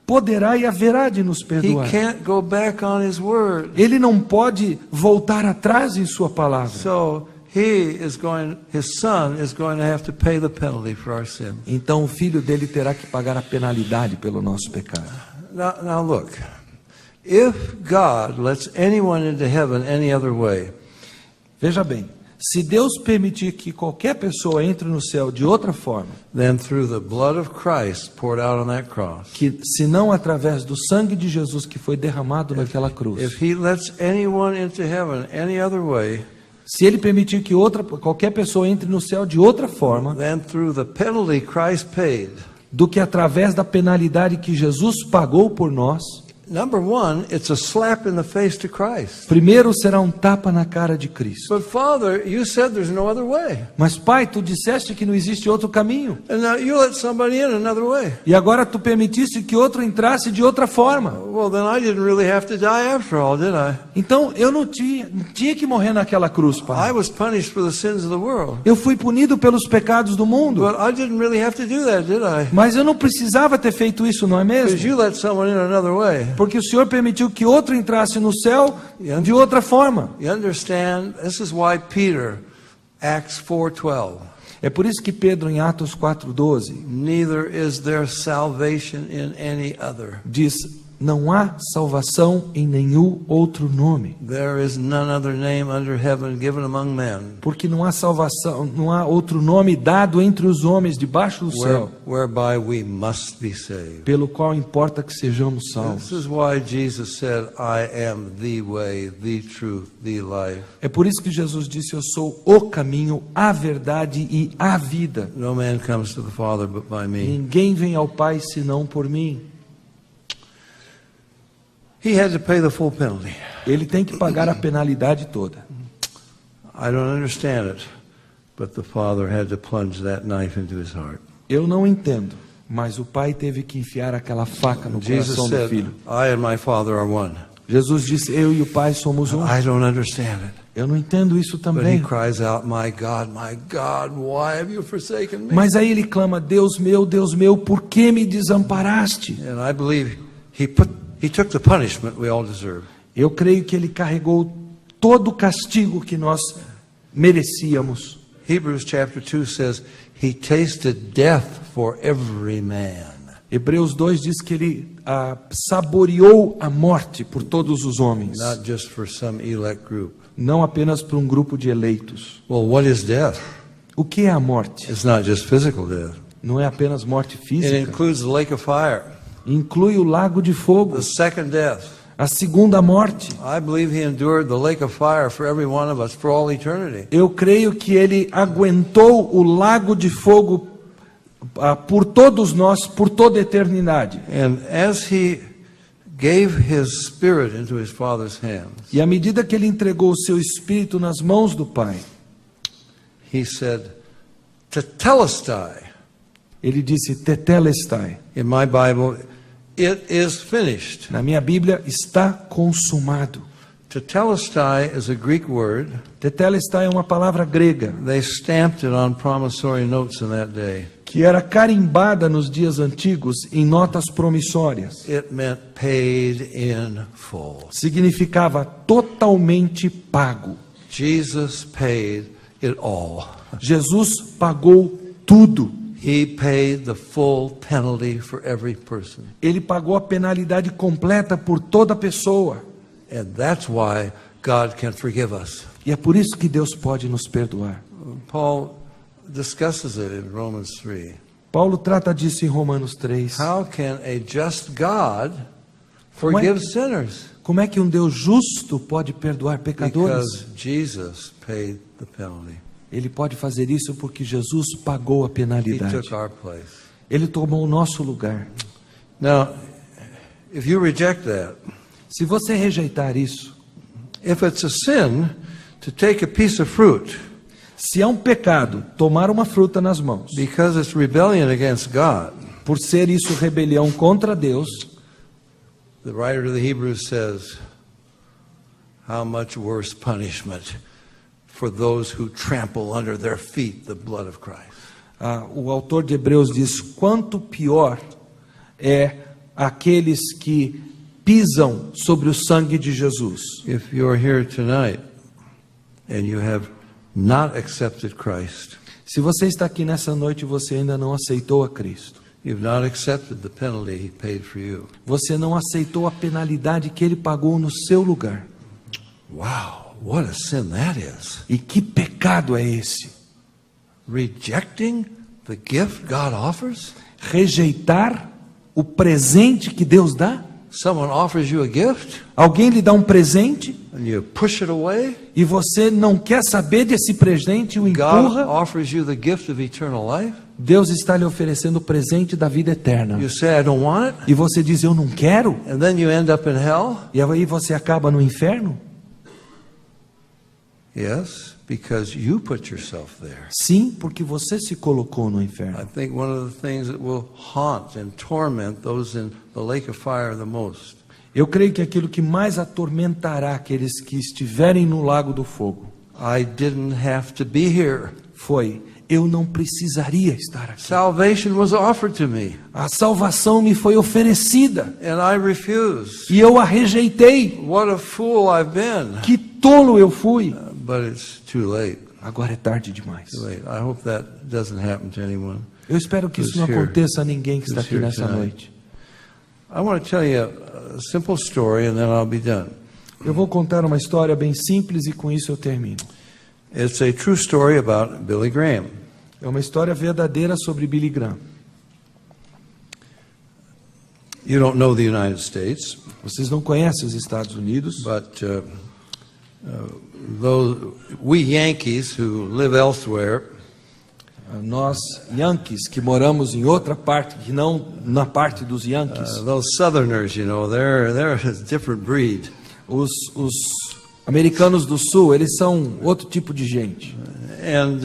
[SPEAKER 2] poderá e haverá de nos
[SPEAKER 1] He
[SPEAKER 2] perdoar?
[SPEAKER 1] can't go back on His word.
[SPEAKER 2] Ele não pode voltar atrás em sua palavra.
[SPEAKER 1] So His son is going to have to pay the penalty for our sin.
[SPEAKER 2] Então o filho dele terá que pagar a penalidade pelo nosso pecado.
[SPEAKER 1] Now look, if God lets anyone into heaven any other way,
[SPEAKER 2] Veja bem, se Deus permitir que qualquer pessoa entre no céu de outra forma,
[SPEAKER 1] then through the blood of Christ poured out on that cross,
[SPEAKER 2] que se não através do sangue de Jesus que foi derramado naquela cruz,
[SPEAKER 1] if He lets anyone into heaven any other way,
[SPEAKER 2] se ele permitir que qualquer pessoa entre no céu de outra forma,
[SPEAKER 1] then through the penalty Christ paid,
[SPEAKER 2] do que através da penalidade que Jesus pagou por nós,
[SPEAKER 1] number one, it's a slap in the face to Christ.
[SPEAKER 2] primeiro será um tapa na cara de Cristo.
[SPEAKER 1] But Father, you said there's no other way.
[SPEAKER 2] Mas Pai, tu disseste que não existe outro caminho.
[SPEAKER 1] And now you let somebody in another way.
[SPEAKER 2] E agora tu permitiste que outro entrasse de outra forma.
[SPEAKER 1] Well, then I didn't really have to die after all, did I?
[SPEAKER 2] Então eu não tinha que morrer naquela cruz,
[SPEAKER 1] I
[SPEAKER 2] Pai.
[SPEAKER 1] was punished for the sins of the world.
[SPEAKER 2] Eu fui punido pelos pecados do mundo.
[SPEAKER 1] But I didn't really have to do that, did I?
[SPEAKER 2] Mas eu não precisava ter feito isso, não é
[SPEAKER 1] Because
[SPEAKER 2] mesmo?
[SPEAKER 1] you let someone in another way.
[SPEAKER 2] Porque o Senhor permitiu que outro entrasse no céu de outra forma.
[SPEAKER 1] You understand? This is why Peter, Acts 4:12,
[SPEAKER 2] É por isso que Pedro, em Atos 4,12,
[SPEAKER 1] neither is there salvation in any other.
[SPEAKER 2] diz: não há salvação em nenhum outro nome.
[SPEAKER 1] There is none other name under heaven given among men,
[SPEAKER 2] Porque não há salvação, não há outro nome dado entre os homens debaixo do céu,
[SPEAKER 1] whereby we must be saved.
[SPEAKER 2] pelo qual importa que sejamos
[SPEAKER 1] This
[SPEAKER 2] salvos.
[SPEAKER 1] is why Jesus said, I am the way, the truth, the life.
[SPEAKER 2] É por isso que Jesus disse: eu sou o caminho, a verdade e a vida.
[SPEAKER 1] No man comes to the Father but by me.
[SPEAKER 2] Ninguém vem ao Pai senão por mim.
[SPEAKER 1] He had to pay the full penalty.
[SPEAKER 2] Ele tem que pagar a penalidade toda.
[SPEAKER 1] I don't understand it, but the Father had to plunge that knife into his heart.
[SPEAKER 2] Eu não entendo, mas o Pai teve que enfiar aquela faca no
[SPEAKER 1] Jesus
[SPEAKER 2] coração do
[SPEAKER 1] said,
[SPEAKER 2] filho.
[SPEAKER 1] I and my Father are one.
[SPEAKER 2] Jesus disse: eu e o Pai somos um.
[SPEAKER 1] I don't understand it.
[SPEAKER 2] Eu não entendo isso
[SPEAKER 1] But he
[SPEAKER 2] também.
[SPEAKER 1] cries out, my God, why have you forsaken me?
[SPEAKER 2] Mas aí ele clama: Deus meu, por que me desamparaste?
[SPEAKER 1] And I believe he took the punishment we all deserve.
[SPEAKER 2] Eu creio que ele carregou todo o castigo que nós merecíamos.
[SPEAKER 1] Hebrews chapter 2 says, he tasted death for every man.
[SPEAKER 2] Hebreus 2 diz que ele saboreou a morte por todos os homens,
[SPEAKER 1] Not just for some elect group.
[SPEAKER 2] não apenas por um grupo de eleitos.
[SPEAKER 1] Well, what is death?
[SPEAKER 2] O que é a morte?
[SPEAKER 1] It's not just physical death.
[SPEAKER 2] Não é apenas morte
[SPEAKER 1] It
[SPEAKER 2] física.
[SPEAKER 1] includes the lake of fire,
[SPEAKER 2] Inclui o lago de fogo,
[SPEAKER 1] the second death,
[SPEAKER 2] a segunda morte.
[SPEAKER 1] I believe he endured the lake of fire for every one of us for all eternity.
[SPEAKER 2] Eu creio que ele aguentou o lago de fogo por todos nós, por toda a eternidade.
[SPEAKER 1] And as he gave his spirit into his Father's hands,
[SPEAKER 2] E à medida que ele entregou o seu espírito nas mãos do Pai,
[SPEAKER 1] he said, Tetelestai.
[SPEAKER 2] ele disse, tetelestai.
[SPEAKER 1] In my Bible, it is finished.
[SPEAKER 2] Na minha Bíblia, está consumado.
[SPEAKER 1] Tetelestai is a Greek word.
[SPEAKER 2] Tetelestai é uma palavra grega,
[SPEAKER 1] They stamped it on promissory notes in that day.
[SPEAKER 2] que era carimbada nos dias antigos em notas promissórias.
[SPEAKER 1] It meant paid in full.
[SPEAKER 2] Significava totalmente pago.
[SPEAKER 1] Jesus paid it all.
[SPEAKER 2] Jesus pagou tudo.
[SPEAKER 1] He paid the full penalty for every person.
[SPEAKER 2] Ele pagou a penalidade completa por toda pessoa.
[SPEAKER 1] And that's why God can forgive us.
[SPEAKER 2] E é por isso que Deus pode nos perdoar.
[SPEAKER 1] Paul discusses it in Romans 3.
[SPEAKER 2] Paulo trata disso em Romanos 3.
[SPEAKER 1] How can a just God forgive sinners?
[SPEAKER 2] Como é que um Deus justo pode perdoar pecadores?
[SPEAKER 1] Because Jesus paid the penalty.
[SPEAKER 2] Ele pode fazer isso porque Jesus pagou a
[SPEAKER 1] He
[SPEAKER 2] penalidade.
[SPEAKER 1] took our place.
[SPEAKER 2] Ele tomou o nosso lugar.
[SPEAKER 1] Now, if you reject that,
[SPEAKER 2] Se você rejeitar isso,
[SPEAKER 1] if it's a sin to take a piece of fruit
[SPEAKER 2] se é um pecado tomar uma fruta nas mãos,
[SPEAKER 1] because it's rebellion against God,
[SPEAKER 2] por ser isso rebelião contra Deus,
[SPEAKER 1] the writer of the Hebrews says, how much worse punishment for those who trample under their feet the blood of Christ.
[SPEAKER 2] o autor de Hebreus diz, quanto pior é aqueles que pisam sobre o sangue de Jesus.
[SPEAKER 1] If you're here tonight and you have not accepted Christ,
[SPEAKER 2] Se você está aqui nessa noite e você ainda não aceitou a Cristo,
[SPEAKER 1] you've not accepted the penalty He paid for you.
[SPEAKER 2] você não aceitou a penalidade que Ele pagou no seu lugar.
[SPEAKER 1] Wow, what a sin that is.
[SPEAKER 2] E que pecado é esse?
[SPEAKER 1] Rejecting the gift God offers?
[SPEAKER 2] Rejeitar o presente que Deus dá?
[SPEAKER 1] Someone offers you a gift
[SPEAKER 2] Alguém lhe dá um presente
[SPEAKER 1] and you push it away?
[SPEAKER 2] e você não quer saber desse presente e o
[SPEAKER 1] God
[SPEAKER 2] empurra?
[SPEAKER 1] offers you the gift of eternal life?
[SPEAKER 2] Deus está lhe oferecendo o presente da vida eterna.
[SPEAKER 1] You say, I don't want it?
[SPEAKER 2] E você diz, eu não quero?
[SPEAKER 1] And then you end up in hell?
[SPEAKER 2] E aí você acaba no inferno?
[SPEAKER 1] Yes, because you put yourself there.
[SPEAKER 2] Sim, porque você se colocou no
[SPEAKER 1] I
[SPEAKER 2] inferno.
[SPEAKER 1] think one of the things that will haunt and torment those in the lake of fire the most
[SPEAKER 2] Eu creio que aquilo que mais atormentará aqueles que estiverem no lago do fogo
[SPEAKER 1] I didn't have to be here.
[SPEAKER 2] foi, eu não precisaria estar aqui.
[SPEAKER 1] Salvation was offered to me,
[SPEAKER 2] A salvação me foi oferecida
[SPEAKER 1] and I refused.
[SPEAKER 2] e eu a rejeitei.
[SPEAKER 1] What a fool I've been.
[SPEAKER 2] Que tolo eu fui.
[SPEAKER 1] But it's too late.
[SPEAKER 2] Agora é tarde demais.
[SPEAKER 1] Too late. I hope that doesn't happen to anyone.
[SPEAKER 2] Eu espero que isso não aconteça a ninguém que está aqui nessa noite.
[SPEAKER 1] I want to tell you a simple story and then I'll be done.
[SPEAKER 2] Eu vou contar uma história bem simples e com isso eu termino.
[SPEAKER 1] It's a true story about Billy Graham.
[SPEAKER 2] É uma história verdadeira sobre Billy Graham.
[SPEAKER 1] You don't know the United States,
[SPEAKER 2] Vocês não conhecem os Estados Unidos,
[SPEAKER 1] but those we Yankees who live elsewhere,
[SPEAKER 2] nós Yankees que moramos em outra parte, que não na parte dos Yankees,
[SPEAKER 1] those Southerners, you know, they're a different breed.
[SPEAKER 2] os americanos do Sul, eles são outro tipo de gente.
[SPEAKER 1] And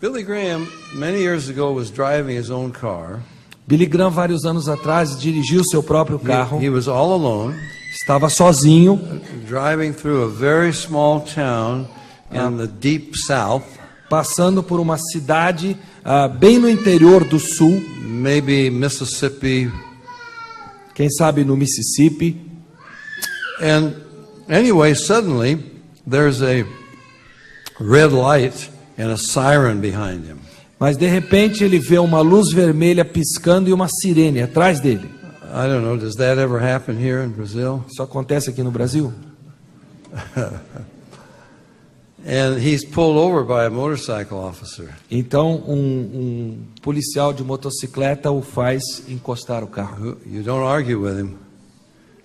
[SPEAKER 1] Billy Graham, many years ago, was driving his own car.
[SPEAKER 2] Billy Graham, vários anos atrás, dirigiu seu próprio carro,
[SPEAKER 1] He was all alone,
[SPEAKER 2] estava sozinho,
[SPEAKER 1] driving through a very small town in the deep south,
[SPEAKER 2] passando por uma cidade bem no interior do Sul,
[SPEAKER 1] maybe Mississippi.
[SPEAKER 2] quem sabe no Mississippi.
[SPEAKER 1] And anyway, suddenly there's a red light and a siren behind him.
[SPEAKER 2] Mas de repente ele vê uma luz vermelha piscando e uma sirene atrás dele.
[SPEAKER 1] I don't know, does that ever happen here in Brazil?
[SPEAKER 2] Isso acontece aqui no Brasil?
[SPEAKER 1] And he's pulled over by a motorcycle officer.
[SPEAKER 2] Então um policial de motocicleta o faz encostar o carro.
[SPEAKER 1] You don't argue with him.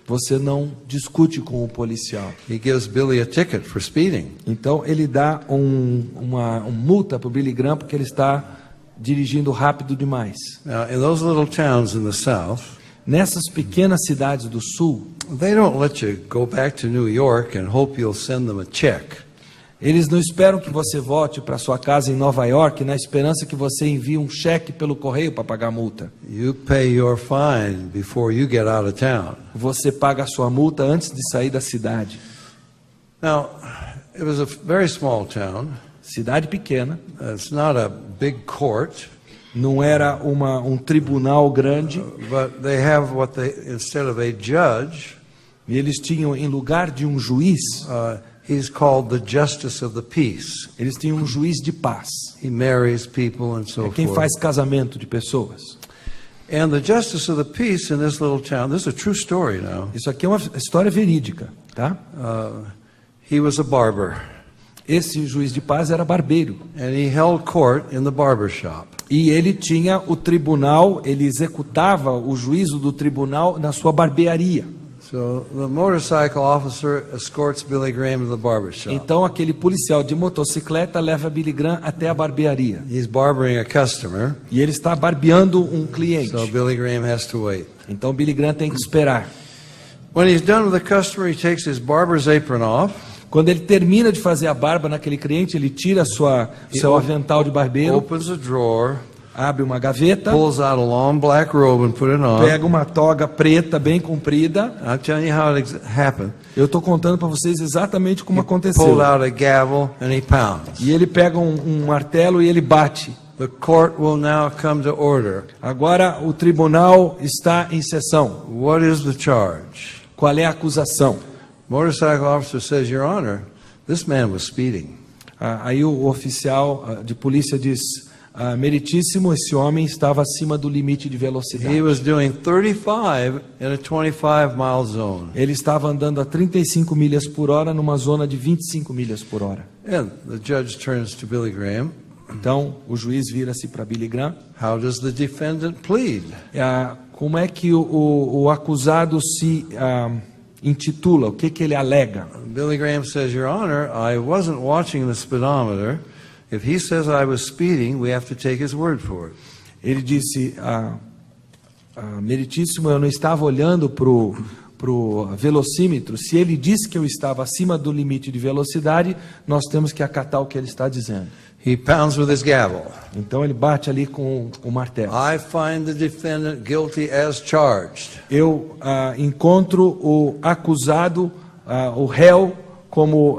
[SPEAKER 2] você não discute com o policial.
[SPEAKER 1] He gives Billy a ticket for speeding.
[SPEAKER 2] Então ele dá uma multa para o Billy Graham porque ele está dirigindo rápido demais.
[SPEAKER 1] Now, in those little towns in the South,
[SPEAKER 2] Nessas pequenas cidades do sul,
[SPEAKER 1] they don't let you go back to New York and hope you'll send them a check.
[SPEAKER 2] eles não esperam que você volte para sua casa em Nova York na esperança que você envie um cheque pelo correio para pagar a multa.
[SPEAKER 1] You pay your fine before you get out of town.
[SPEAKER 2] Você paga a sua multa antes de sair da cidade.
[SPEAKER 1] Now, it was a very small town.
[SPEAKER 2] Cidade pequena,
[SPEAKER 1] It's not a big court,
[SPEAKER 2] não era um tribunal grande,
[SPEAKER 1] but they have what they, instead of a judge,
[SPEAKER 2] e eles tinham, em lugar de um juiz,
[SPEAKER 1] he's called the justice of the peace.
[SPEAKER 2] eles tinham um juiz de paz.
[SPEAKER 1] He marries people and so
[SPEAKER 2] É quem
[SPEAKER 1] forth.
[SPEAKER 2] faz casamento de pessoas.
[SPEAKER 1] And the justice of the peace in this little town, this is a true story now.
[SPEAKER 2] Isso aqui é uma história verídica, tá?
[SPEAKER 1] He was a barber,
[SPEAKER 2] Esse juiz de paz era barbeiro.
[SPEAKER 1] and he held court in the barber shop.
[SPEAKER 2] E ele tinha o tribunal, ele executava o juízo do tribunal na sua barbearia.
[SPEAKER 1] So the motorcycle officer escorts Billy Graham to the barber shop.
[SPEAKER 2] Então aquele policial de motocicleta leva Billy Graham até a barbearia.
[SPEAKER 1] He's barbering a customer,
[SPEAKER 2] E ele está barbeando um cliente.
[SPEAKER 1] so Billy Graham has to wait.
[SPEAKER 2] Então Billy Graham tem que esperar.
[SPEAKER 1] When he's done with the customer, he takes his barber's apron off,
[SPEAKER 2] Quando ele termina de fazer a barba naquele cliente, ele tira seu avental de barbeiro,
[SPEAKER 1] opens a drawer,
[SPEAKER 2] abre uma gaveta,
[SPEAKER 1] pulls out a long black robe and put it on.
[SPEAKER 2] pega uma toga preta bem comprida.
[SPEAKER 1] I'm telling you how it happened.
[SPEAKER 2] Eu estou contando para vocês exatamente como
[SPEAKER 1] Pulled
[SPEAKER 2] aconteceu.
[SPEAKER 1] out a gavel and he pounds.
[SPEAKER 2] E ele pega um martelo e ele bate.
[SPEAKER 1] The court will now come to order.
[SPEAKER 2] Agora o tribunal está em sessão.
[SPEAKER 1] What is the charge?
[SPEAKER 2] Qual é a acusação?
[SPEAKER 1] Motorcycle officer says, Your Honor, this man was speeding.
[SPEAKER 2] Aí o oficial de polícia diz: meritíssimo, esse homem estava acima do limite de velocidade.
[SPEAKER 1] He was doing 35 in a 25-mile zone.
[SPEAKER 2] Ele estava andando a 35 milhas por hora numa zona de 25 milhas por hora.
[SPEAKER 1] And the judge turns to Billy Graham.
[SPEAKER 2] Então o juiz vira-se para Billy Graham.
[SPEAKER 1] How does the defendant plead?
[SPEAKER 2] Como é que o acusado se intitula? O que ele alega?
[SPEAKER 1] Billy Graham says, Your Honor, I wasn't watching the speedometer. If he says I was speeding, we have to take his word for it.
[SPEAKER 2] Ele disse: meritíssimo, eu não estava olhando pro velocímetro. Se ele disse que eu estava acima do limite de velocidade, nós temos que acatar o que ele está dizendo.
[SPEAKER 1] He pounds with his gavel.
[SPEAKER 2] Então ele bate ali com o martelo.
[SPEAKER 1] I find the defendant guilty as charged.
[SPEAKER 2] Eu encontro o acusado, o réu, como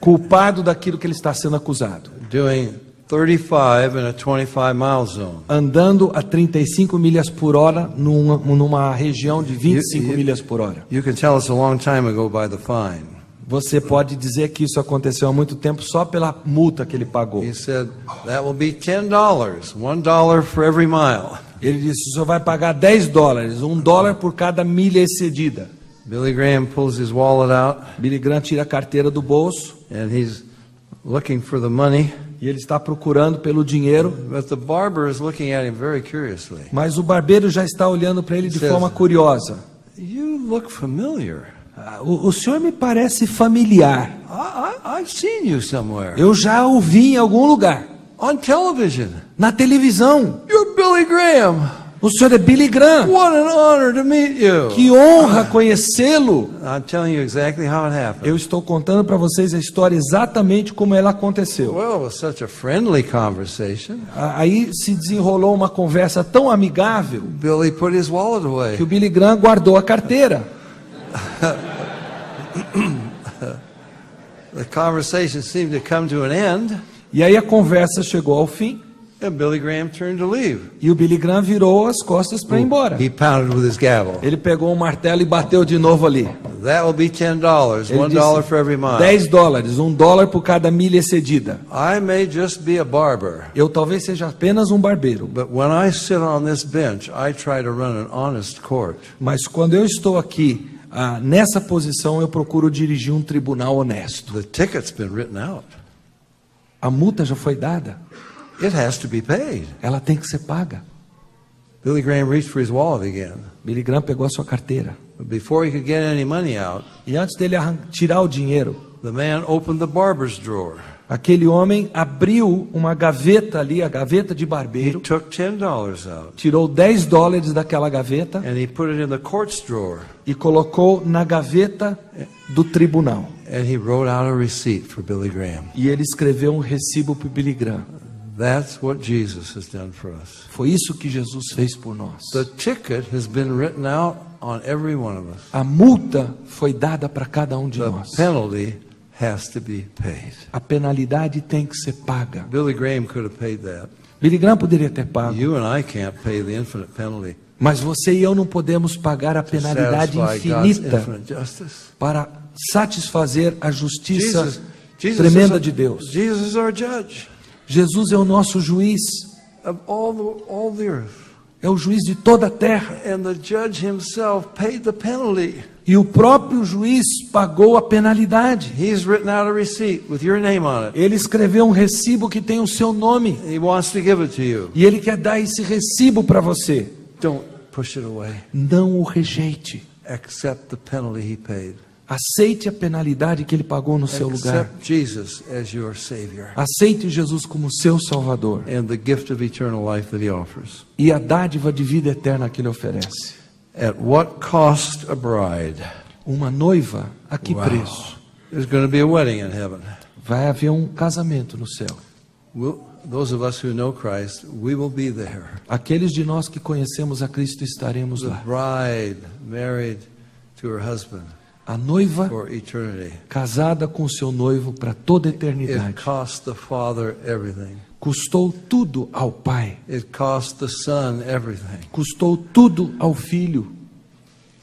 [SPEAKER 2] culpado daquilo que ele está sendo acusado.
[SPEAKER 1] Doing 35 in a 25-mile zone.
[SPEAKER 2] Andando a 35 milhas por hora numa região de 25 milhas por hora.
[SPEAKER 1] You can tell us a long time ago by the fine.
[SPEAKER 2] Você pode dizer que isso aconteceu há muito tempo só pela multa que ele pagou.
[SPEAKER 1] He said, that will be $10, $1 for every mile.
[SPEAKER 2] Ele disse: o senhor vai pagar $10, $1 por cada milha excedida.
[SPEAKER 1] Billy Graham pulls his wallet out,
[SPEAKER 2] Billy Graham tira a carteira do bolso
[SPEAKER 1] and he's looking for the money.
[SPEAKER 2] e ele está procurando pelo dinheiro,
[SPEAKER 1] But the barber is looking at him very curiously.
[SPEAKER 2] mas o barbeiro já está olhando para ele de
[SPEAKER 1] Certo.
[SPEAKER 2] forma curiosa.
[SPEAKER 1] You look familiar.
[SPEAKER 2] O senhor me parece familiar.
[SPEAKER 1] I've seen you somewhere.
[SPEAKER 2] Eu já o vi em algum lugar.
[SPEAKER 1] On television.
[SPEAKER 2] Na televisão.
[SPEAKER 1] You're Billy Graham.
[SPEAKER 2] O senhor é Billy Graham.
[SPEAKER 1] What an honor to meet you.
[SPEAKER 2] Que honra conhecê-lo.
[SPEAKER 1] I'm telling you exactly how it happened.
[SPEAKER 2] Eu estou contando para vocês a história exatamente como ela aconteceu.
[SPEAKER 1] Well, it was such a friendly conversation.
[SPEAKER 2] Aí se desenrolou uma conversa tão amigável
[SPEAKER 1] Billy put his wallet away.
[SPEAKER 2] que o Billy Graham guardou a carteira.
[SPEAKER 1] The conversation seemed to come to an end,
[SPEAKER 2] E aí a conversa chegou ao fim
[SPEAKER 1] and Billy Graham turned to leave.
[SPEAKER 2] e o Billy Graham virou as costas para ir embora.
[SPEAKER 1] He pounded with his gavel.
[SPEAKER 2] Ele pegou um martelo e bateu de novo ali.
[SPEAKER 1] That will be $10,
[SPEAKER 2] Ele
[SPEAKER 1] $1
[SPEAKER 2] disse,
[SPEAKER 1] for every mile.
[SPEAKER 2] $10, $1 por cada milha excedida.
[SPEAKER 1] I may just be a barber,
[SPEAKER 2] Eu talvez seja apenas um barbeiro,
[SPEAKER 1] but when I sit on this bench, I try to run an honest court.
[SPEAKER 2] mas quando eu estou aqui nessa posição, eu procuro dirigir um tribunal honesto.
[SPEAKER 1] The ticket's been written out.
[SPEAKER 2] A multa já foi dada,
[SPEAKER 1] It has to be paid.
[SPEAKER 2] ela tem que ser paga.
[SPEAKER 1] Billy Graham reached for his wallet again.
[SPEAKER 2] Billy Graham pegou a sua carteira.
[SPEAKER 1] But before he could get any money out,
[SPEAKER 2] E antes dele tirar o dinheiro,
[SPEAKER 1] the man opened the barber's drawer.
[SPEAKER 2] aquele homem abriu uma gaveta ali, a gaveta de
[SPEAKER 1] He
[SPEAKER 2] barbeiro,
[SPEAKER 1] took $10 out
[SPEAKER 2] tirou $10 daquela gaveta
[SPEAKER 1] and he put it in the court's drawer
[SPEAKER 2] e colocou na gaveta do tribunal.
[SPEAKER 1] and he wrote out a receipt for Billy Graham.
[SPEAKER 2] E ele escreveu um recibo para o Billy Graham.
[SPEAKER 1] That's what Jesus has done for us.
[SPEAKER 2] Foi isso que Jesus fez por nós.
[SPEAKER 1] The ticket has been written out on every one of us.
[SPEAKER 2] A multa foi dada para cada um de
[SPEAKER 1] The
[SPEAKER 2] nós.
[SPEAKER 1] penalty has to be paid.
[SPEAKER 2] A penalidade tem que ser paga.
[SPEAKER 1] Billy Graham could have paid that.
[SPEAKER 2] Billy Graham poderia ter pago,
[SPEAKER 1] You and I can't pay the infinite penalty
[SPEAKER 2] mas você e eu não podemos pagar a
[SPEAKER 1] to
[SPEAKER 2] penalidade
[SPEAKER 1] satisfy God's
[SPEAKER 2] infinita
[SPEAKER 1] infinite justice.
[SPEAKER 2] para satisfazer a justiça
[SPEAKER 1] Jesus
[SPEAKER 2] tremenda
[SPEAKER 1] is,
[SPEAKER 2] de Deus.
[SPEAKER 1] Jesus is our judge
[SPEAKER 2] Jesus é o nosso juiz,
[SPEAKER 1] of all the earth.
[SPEAKER 2] é o juiz de toda a terra.
[SPEAKER 1] And the judge himself paid the penalty.
[SPEAKER 2] E o próprio juiz pagou a penalidade.
[SPEAKER 1] He's written out a receipt with your name on it.
[SPEAKER 2] Ele escreveu um recibo que tem o seu nome.
[SPEAKER 1] He wants to give it to you.
[SPEAKER 2] E ele quer dar esse recibo para você.
[SPEAKER 1] Don't push it away.
[SPEAKER 2] Não o rejeite.
[SPEAKER 1] Accept the penalty he paid.
[SPEAKER 2] Aceite a penalidade que ele pagou no seu lugar.
[SPEAKER 1] Accept Jesus as your Savior
[SPEAKER 2] Aceite Jesus como seu Salvador.
[SPEAKER 1] and the gift of eternal life that he offers.
[SPEAKER 2] E a dádiva de vida eterna que ele oferece.
[SPEAKER 1] At what cost a bride?
[SPEAKER 2] Uma noiva, a que
[SPEAKER 1] Wow.
[SPEAKER 2] preço?
[SPEAKER 1] There's going to be a wedding in heaven.
[SPEAKER 2] Vai haver um casamento no céu.
[SPEAKER 1] Those of us who know Christ, we will be there.
[SPEAKER 2] Aqueles de nós que conhecemos a Cristo estaremos
[SPEAKER 1] The
[SPEAKER 2] lá.
[SPEAKER 1] bride married to her husband
[SPEAKER 2] A noiva
[SPEAKER 1] for eternity.
[SPEAKER 2] casada com seu noivo para toda a
[SPEAKER 1] It
[SPEAKER 2] eternidade.
[SPEAKER 1] cost the Father everything.
[SPEAKER 2] Custou tudo ao Pai.
[SPEAKER 1] It cost the Son everything.
[SPEAKER 2] Custou tudo ao Filho.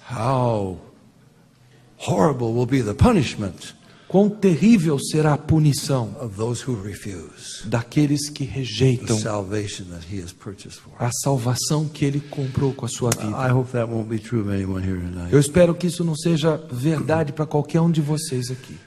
[SPEAKER 1] How horrible will be the punishment
[SPEAKER 2] Quão terrível será a punição
[SPEAKER 1] of those who refuse
[SPEAKER 2] daqueles que
[SPEAKER 1] the
[SPEAKER 2] rejeitam
[SPEAKER 1] salvation that He has purchased for
[SPEAKER 2] a
[SPEAKER 1] us.
[SPEAKER 2] salvação que Ele comprou com a sua vida.
[SPEAKER 1] I hope that won't be true of anyone here tonight.
[SPEAKER 2] Eu espero que isso não seja verdade para qualquer um de vocês aqui.